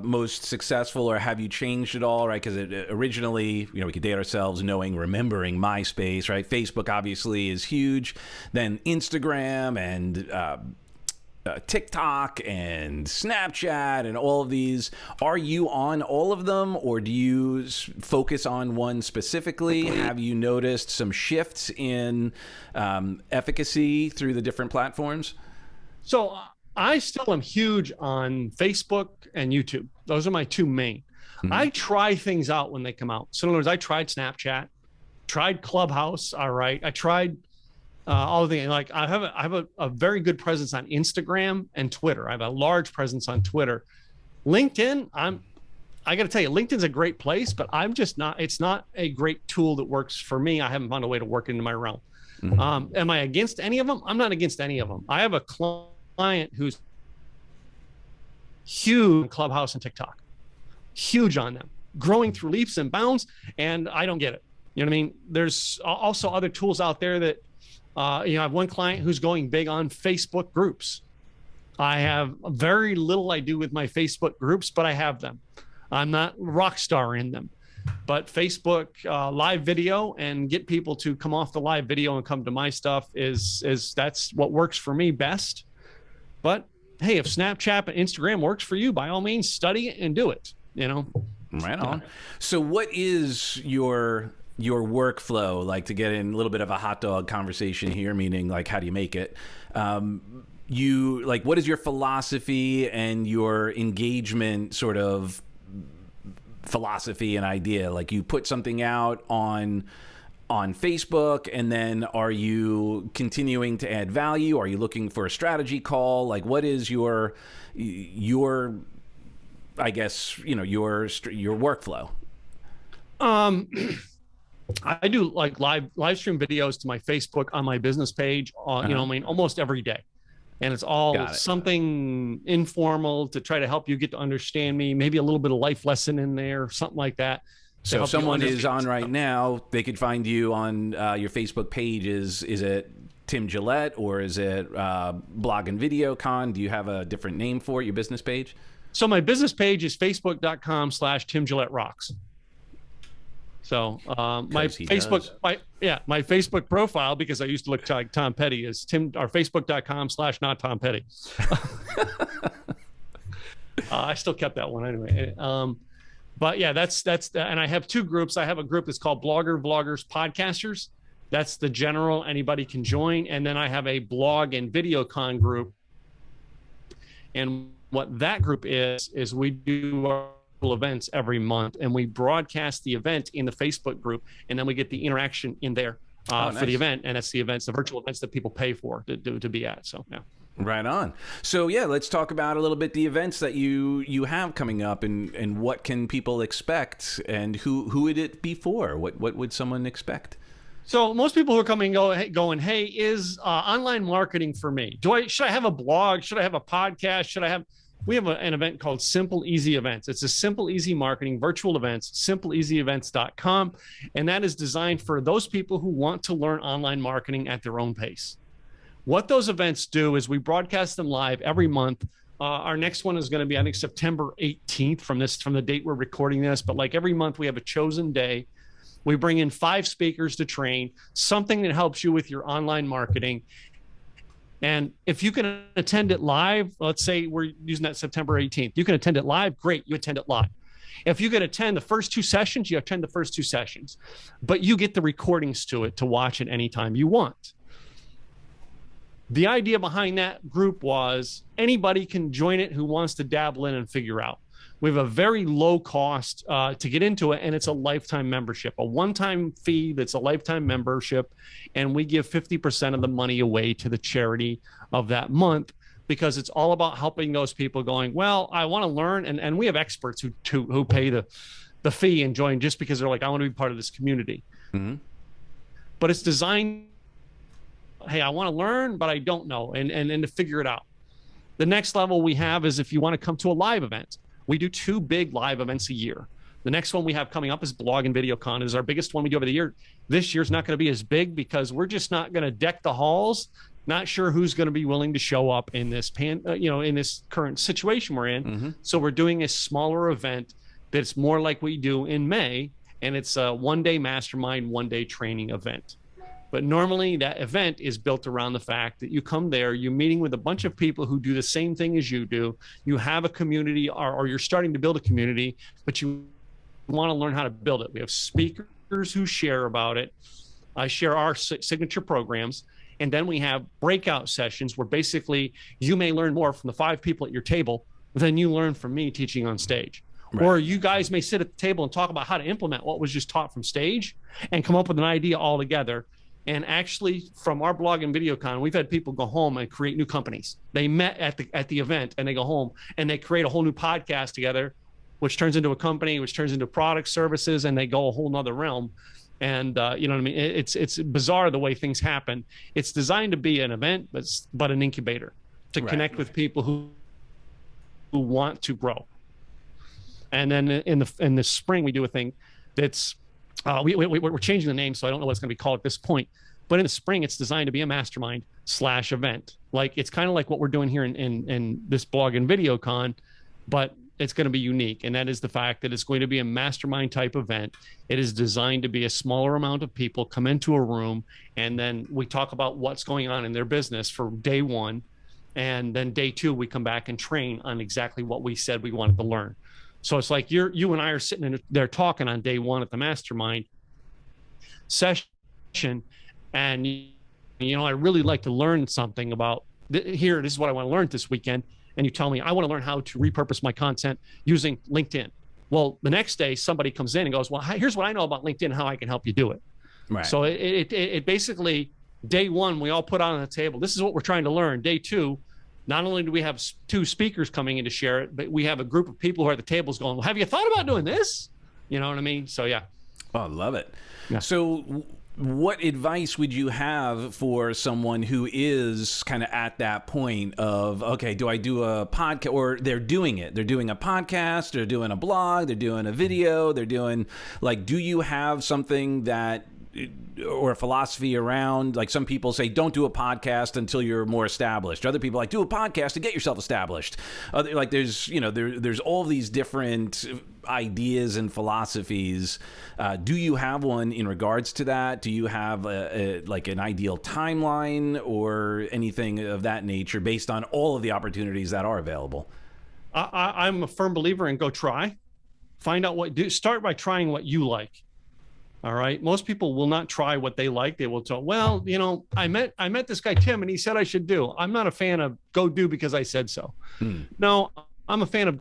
most successful, or have you changed at all, right? Because originally, we could date ourselves remembering MySpace, right? Facebook obviously is huge. Then Instagram and TikTok and Snapchat and all of these. Are you on all of them, or do you focus on one specifically? Have you noticed some shifts in efficacy through the different platforms? So I still am huge on Facebook and YouTube. Those are my 2 main. I try things out when they come out. So in other words, I tried Snapchat, tried Clubhouse. All right. I tried all the things. Like I have a very good presence on Instagram and Twitter. I have a large presence on Twitter. LinkedIn, I got to tell you, LinkedIn's a great place, but it's not a great tool that works for me. I haven't found a way to work it into my realm. Am I against any of them? I'm not against any of them. I have a client who's huge on Clubhouse and TikTok, huge on them, growing through leaps and bounds, and I don't get it. You know what I mean? There's also other tools out there that, I have one client who's going big on Facebook groups. I have very little I do with my Facebook groups, but I have them. I'm not rock star in them. But Facebook live video and get people to come off the live video and come to my stuff that's what works for me best. But hey, if Snapchat and Instagram works for you, by all means, study it and do it. Right on. So what is your workflow like, to get in a little bit of a hot dog conversation here, meaning like how do you make it? What is your philosophy and your engagement sort of philosophy and idea? Like, you put something out on on Facebook? And then are you continuing to add value? Are you looking for a strategy call? Like, what is your I guess, your workflow? I do like live stream videos to my Facebook on my business page, almost every day. And it's all something informal to try to help you get to understand me, maybe a little bit of life lesson in there, something like that. So if someone is on right now, they could find you on your Facebook page. Is it Tim Gillette, or is it Blog and Video Con? Do you have a different name for it, your business page? So my business page is facebook.com/Tim Gillette Rocks. So my Facebook profile, because I used to look like Tom Petty, is facebook.com/not Tom Petty. I still kept that one anyway. But yeah, that's and I have two groups. I have a group that's called Vloggers, Podcasters. That's the general, anybody can join. And then I have a blog and video con group. And what that group is we do our events every month, and we broadcast the event in the Facebook group, and then we get the interaction in there for the event. And that's the events, the virtual events that people pay for to be at. So yeah. Right on. So yeah, let's talk about a little bit the events that you have coming up, and what can people expect, and who would it be for? What would someone expect? So most people who are coming going, hey, is online marketing for me? Should I have a blog? Should I have a podcast? We have an event called Simple Easy Events. It's a simple, easy marketing virtual events, simpleeasyevents.com. And that is designed for those people who want to learn online marketing at their own pace. What those events do is we broadcast them live every month. Our next one is going to be, I think, September 18th from the date we're recording this. But like every month, we have a chosen day. We bring in 5 speakers to train something that helps you with your online marketing. And if you can attend it live, let's say we're using that September 18th, you can attend it live, great, you attend it live. If you can attend the first 2 sessions, you attend the first 2 sessions, but you get the recordings to it to watch at any time you want. The idea behind that group was anybody can join it who wants to dabble in and figure out. We have a very low cost to get into it, and it's a lifetime membership, a one-time fee that's a lifetime membership, and we give 50% of the money away to the charity of that month, because it's all about helping those people going, well, I want to learn, and we have experts who pay the fee and join just because they're like, I want to be part of this community. Mm-hmm. But it's designed, hey, I want to learn, but I don't know, and to figure it out. The next level we have is if you want to come to a live event. We do 2 big live events a year. The next one we have coming up is Blog and Video Con. It is our biggest one we do over the year. This year's not going to be as big because we're just not going to deck the halls. Not sure who's going to be willing to show up in this in this current situation we're in. Mm-hmm. So we're doing a smaller event that's more like we do in May, and it's a 1-day mastermind, 1-day training event. But normally that event is built around the fact that you come there, you're meeting with a bunch of people who do the same thing as you do. You have a community, or you're starting to build a community, but you want to learn how to build it. We have speakers who share about it. I share our signature programs. And then we have breakout sessions where basically you may learn more from the 5 people at your table than you learn from me teaching on stage. Right. Or you guys may sit at the table and talk about how to implement what was just taught from stage and come up with an idea all together. And actually, from our blog and video con, we've had people go home and create new companies. They met at the event, and they go home and they create a whole new podcast together, which turns into a company, which turns into product services, and they go a whole nother realm. And you know what I mean? It's bizarre the way things happen. It's designed to be an event, but an incubator to connect with people who want to grow. And then in the spring, we do a thing that's we're changing the name, so I don't know what it's going to be called at this point. But in the spring, it's designed to be a mastermind/event. Like it's kind of like what we're doing here in this blog and video con, but it's going to be unique. And that is the fact that it's going to be a mastermind type event. It is designed to be a smaller amount of people come into a room, and then we talk about what's going on in their business for day 1. And then day 2, we come back and train on exactly what we said we wanted to learn. So it's like you and I are sitting in there talking on day 1 at the mastermind session, and I really like to learn something about here. This is what I want to learn this weekend, and you tell me I want to learn how to repurpose my content using LinkedIn. Well, the next day somebody comes in and goes, well, here's what I know about LinkedIn, how I can help you do it. Right. So it basically, day one, we all put on the table, this is what we're trying to learn. Day two, not only do we have two speakers coming in to share it, but we have a group of people who are at the tables going, well, have you thought about doing this? You know what I mean? So yeah. Oh, I love it. Yeah. So what advice would you have for someone who is kind of at that point of, okay, do I do a podcast? Or they're doing it. They're doing a podcast, they're doing a blog, they're doing a video, they're doing, like, do you have something that, or a philosophy around, like, some people say don't do a podcast until you're more established. Other people like, do a podcast to get yourself established. Like, there's, you know, there's all these different ideas and philosophies. Do you have one in regards to that? Do you have like an ideal timeline or anything of that nature based on all of the opportunities that are available? I'm a firm believer in go try, find out start by trying what you like. All right. Most people will not try what they like. They will tell, well, you know, I met this guy, Tim, and he said I should do. I'm not a fan of go do because I said so. No, I'm a fan of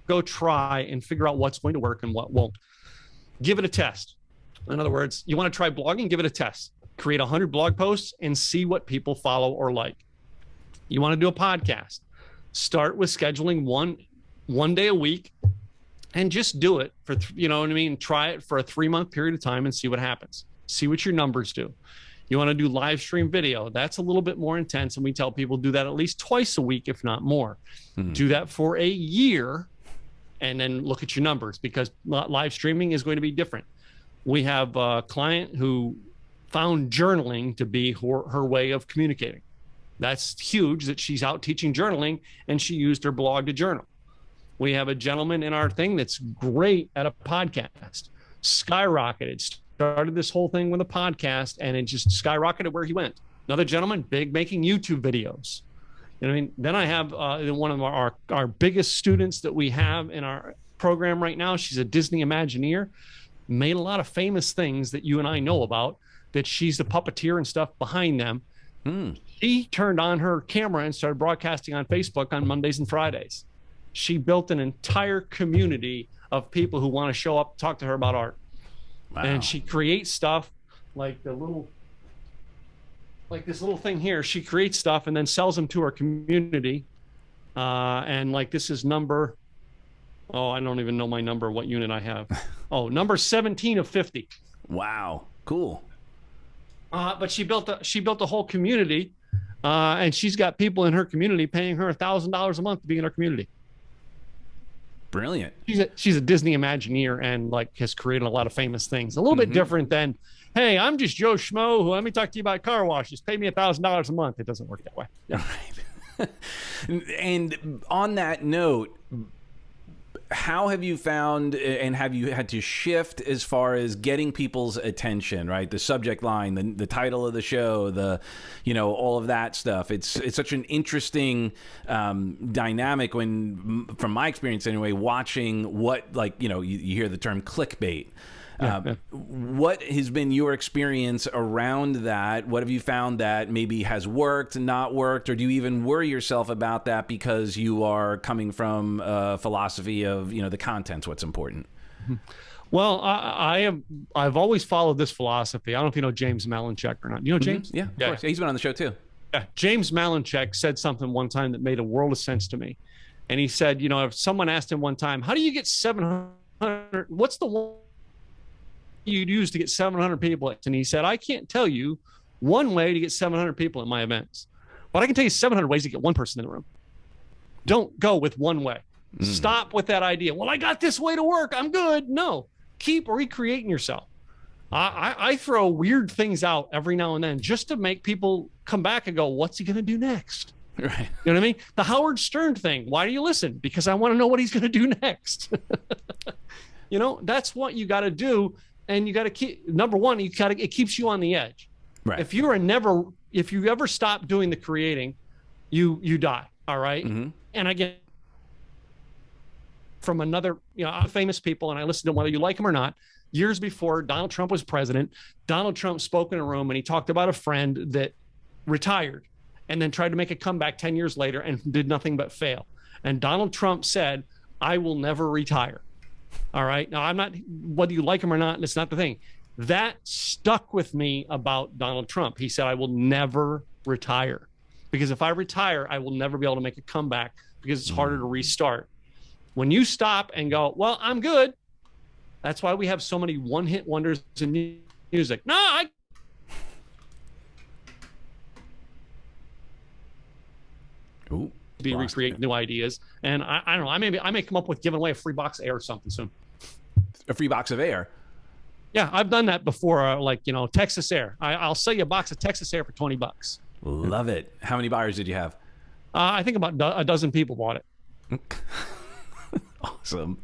go try and figure out what's going to work and what won't. Give it a test. In other words, you want to try blogging, give it a test. Create 100 blog posts and see what people follow or like. You want to do a podcast. Start with scheduling one day a week. And just do it for, you know what I mean? Try it for a 3-month period of time and see what happens. See what your numbers do. You want to do live stream video. That's a little bit more intense. And we tell people do that at least twice a week, if not more. Do that for a year and then look at your numbers, because live streaming is going to be different. We have a client who found journaling to be her way of communicating. That's huge that she's out teaching journaling and she used her blog to journal. We have a gentleman in our thing that's great at a podcast, skyrocketed, started this whole thing with a podcast, and it just skyrocketed where he went. Another gentleman, big, making YouTube videos. You know what I mean? Then I have one of our biggest students that we have in our program right now. She's a Disney Imagineer, made a lot of famous things that you and I know about, that she's the puppeteer and stuff behind them. She turned on her camera and started broadcasting on Facebook on Mondays and Fridays. She built an entire community of people who want to show up, talk to her about art. Wow. And she creates stuff like this little thing here. She creates stuff and then sells them to her community. And like, this is number, I don't even know my number, what unit I have. Number 17 of 50. Wow. Cool. But she built a whole community, and she's got people in her community paying her $1,000 a month to be in her community. Brilliant. She's a Disney Imagineer and like has created a lot of famous things. A little bit different than, hey, I'm just Joe Schmo who let me talk to you about car washes. Pay me $1,000 a month. It doesn't work that way. Yeah. Right. And on that note, how have you found, and have you had to shift as far as getting people's attention, right? The subject line, the title of the show, all of that stuff. It's such an interesting dynamic when, from my experience anyway, watching what, like, you hear the term clickbait. What has been your experience around that? What have you found that maybe has worked, not worked, or do you even worry yourself about that because you are coming from a philosophy of, the content's what's important? Well, I've always followed this philosophy. I don't know if you know James Malinchak or not. You know James? Yeah, of course. He's been on the show too. Yeah. James Malinchak said something one time that made a world of sense to me. And he said, if someone asked him one time, how do you get 700? What's the one you'd use to get 700 people? And he said, I can't tell you one way to get 700 people at my events, but I can tell you 700 ways to get one person in the room. Don't go with one way. Stop with that idea. Well, I got this way to work, I'm good. No, keep recreating yourself. I throw weird things out every now and then just to make people come back and go, what's he going to do next? Right. You know what I mean? The Howard Stern thing. Why do you listen? Because I want to know what he's going to do next. That's what you got to do. And you got to keep, number one, it keeps you on the edge. Right. If you ever stop doing the creating, you die. All right. And again, from another, famous people, and I listen to them whether you like them or not. Years before Donald Trump was president, Donald Trump spoke in a room and he talked about a friend that retired and then tried to make a comeback 10 years later and did nothing but fail. And Donald Trump said, I will never retire. All right. Now, I'm not, whether you like him or not, that's not the thing. That stuck with me about Donald Trump. He said, I will never retire, because if I retire, I will never be able to make a comeback, because it's harder to restart. When you stop and go, well, I'm good. That's why we have so many one-hit wonders in music. No, recreate new ideas. And I don't know, I may come up with giving away a free box of air or something soon. A free box of air? Yeah, I've done that before. Like, Texas Air. I'll sell you a box of Texas Air for $20. Love it. How many buyers did you have? I think about a dozen people bought it. Awesome.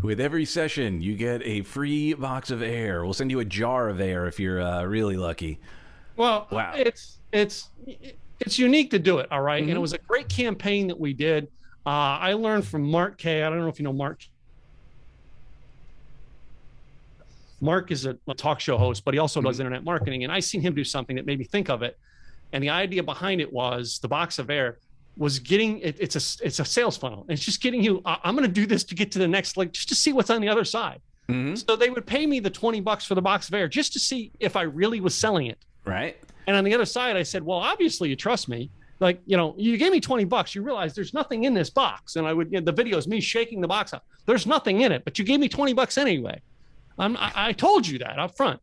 With every session, you get a free box of air. We'll send you a jar of air if you're really lucky. Well, wow. It's unique to do it, all right? Mm-hmm. And it was a great campaign that we did. I learned from Mark K. I don't know if you know Mark. Mark is a talk show host, but he also does internet marketing. And I seen him do something that made me think of it. And the idea behind it was the box of air was getting it's a sales funnel. And it's just getting you, I'm going to do this to get to the next, like, just to see what's on the other side. Mm-hmm. So they would pay me the $20 for the box of air just to see if I really was selling it. Right. And on the other side, I said, well, obviously you trust me. Like, you gave me $20. You realize there's nothing in this box. And the video is me shaking the box out. There's nothing in it, but you gave me $20 anyway. I told you that up front.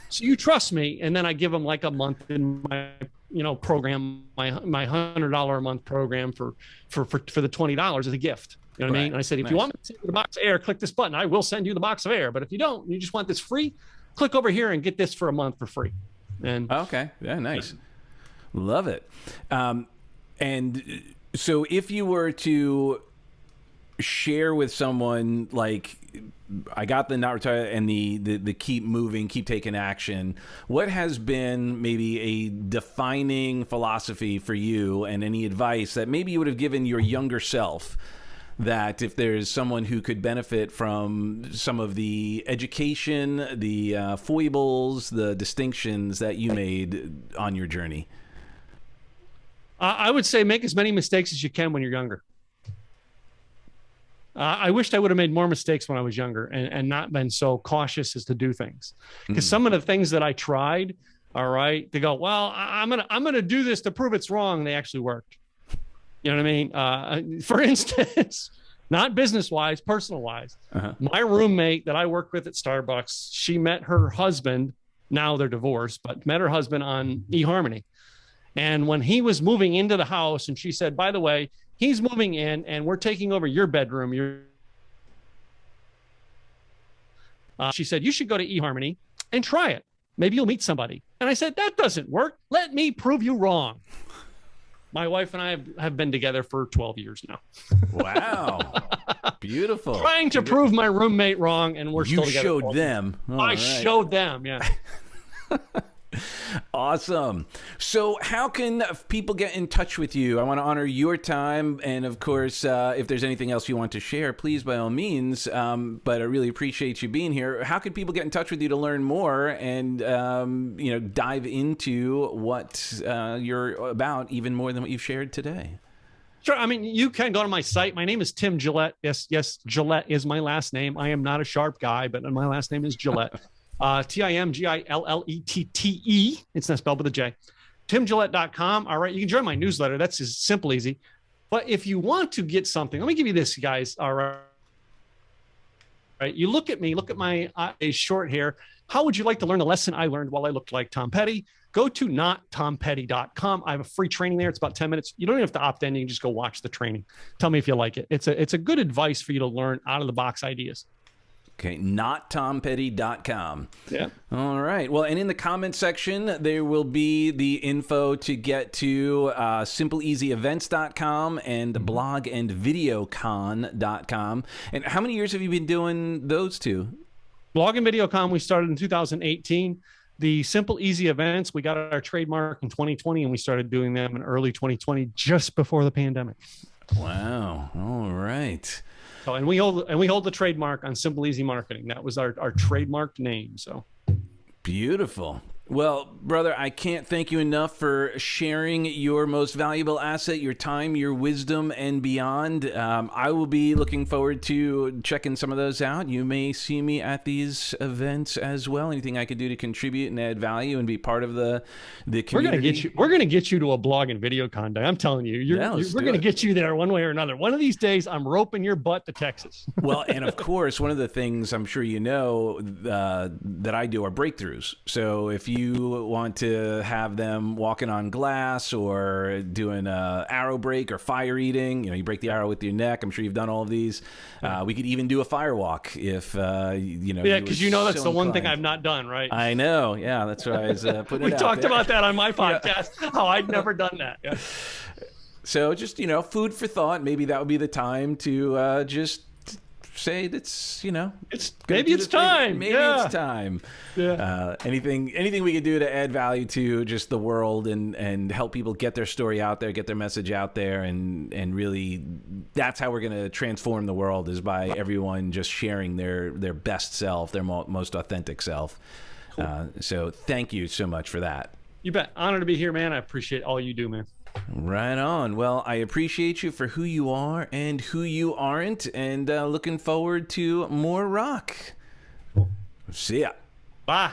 So you trust me. And then I give them like a month in my, program, my $100 a month program for the $20 as a gift. You know what I mean? And I said, if you want me to send you the box of air, click this button. I will send you the box of air. But if you don't, you just want this free, click over here and get this for a month for free. And okay. Yeah, nice. Love it. And so if you were to share with someone, like, I got the not retire and the keep moving, keep taking action, what has been maybe a defining philosophy for you, and any advice that maybe you would have given your younger self, that if there's someone who could benefit from some of the education, the foibles, the distinctions that you made on your journey? I would say make as many mistakes as you can when you're younger. I wished I would have made more mistakes when I was younger and not been so cautious as to do things. Because some of the things that I tried, all right, to go, well, I'm gonna do this to prove it's wrong, they actually worked. You know what I mean? For instance, not business-wise, personal-wise. My roommate that I worked with at Starbucks, she met her husband, now they're divorced, but met her husband on eHarmony. And when he was moving into the house, and she said, by the way, he's moving in and we're taking over your bedroom. She said, you should go to eHarmony and try it. Maybe you'll meet somebody. And I said, that doesn't work. Let me prove you wrong. My wife and I have been together for 12 years now. Wow. Beautiful. Trying to prove my roommate wrong, and we're still together. You showed them. I showed them, yeah. Awesome. So how can people get in touch with you? I want to honor your time. And of course, if there's anything else you want to share, please, by all means. But I really appreciate you being here. How can people get in touch with you to learn more and, dive into what you're about even more than what you've shared today? Sure. I mean, you can go to my site. My name is Tim Gillette. Yes, Gillette is my last name. I am not a sharp guy, but my last name is Gillette. TimGillette. It's not spelled with a J. TimGillette.com. All right. You can join my newsletter. That's as simple, easy. But if you want to get something, let me give you this, guys. All right. You look at me, look at my short hair. How would you like to learn the lesson I learned while I looked like Tom Petty? Go to nottompetty.com. I have a free training there. It's about 10 minutes. You don't even have to opt in. You can just go watch the training. Tell me if you like it. It's a good advice for you to learn out of the box ideas. Okay, nottompetty.com. Yeah. All right. Well, and in the comment section, there will be the info to get to simpleeasyevents.com and blogandvideocon.com. And how many years have you been doing those two? Blog and VideoCon, we started in 2018. The Simple Easy Events, we got our trademark in 2020, and we started doing them in early 2020, just before the pandemic. Wow. All right. So, and we hold the trademark on Simple Easy Marketing. That was our trademarked name. So beautiful. Well, brother, I can't thank you enough for sharing your most valuable asset, your time, your wisdom, and beyond. I will be looking forward to checking some of those out. You may see me at these events as well. Anything I could do to contribute and add value and be part of the community. We're gonna get you to a blog and video content. I'm telling you, we're gonna get you there one way or another. One of these days, I'm roping your butt to Texas. Well, and of course, one of the things I'm sure you know that I do are breakthroughs. So if you want to have them walking on glass or doing a arrow break or fire eating, you break the arrow with your neck. I'm sure you've done all of these. We could even do a fire walk if you know. Yeah, because that's the one thing I've not done, right? I know. Yeah, that's why I was putting it out. We talked about that on my podcast. How I'd never done that. Yeah. So just food for thought. Maybe that would be the time to just say that's maybe it's time. Maybe it's time. Yeah. Anything we could do to add value to just the world and help people get their story out there, get their message out there, and really that's how we're going to transform the world, is by everyone just sharing their best self, their most authentic self. Cool. So thank you so much for that. You bet. Honored to be here, man. I appreciate all you do, man. Right on. Well, I appreciate you for who you are and who you aren't, and looking forward to more rock. See ya. Bye.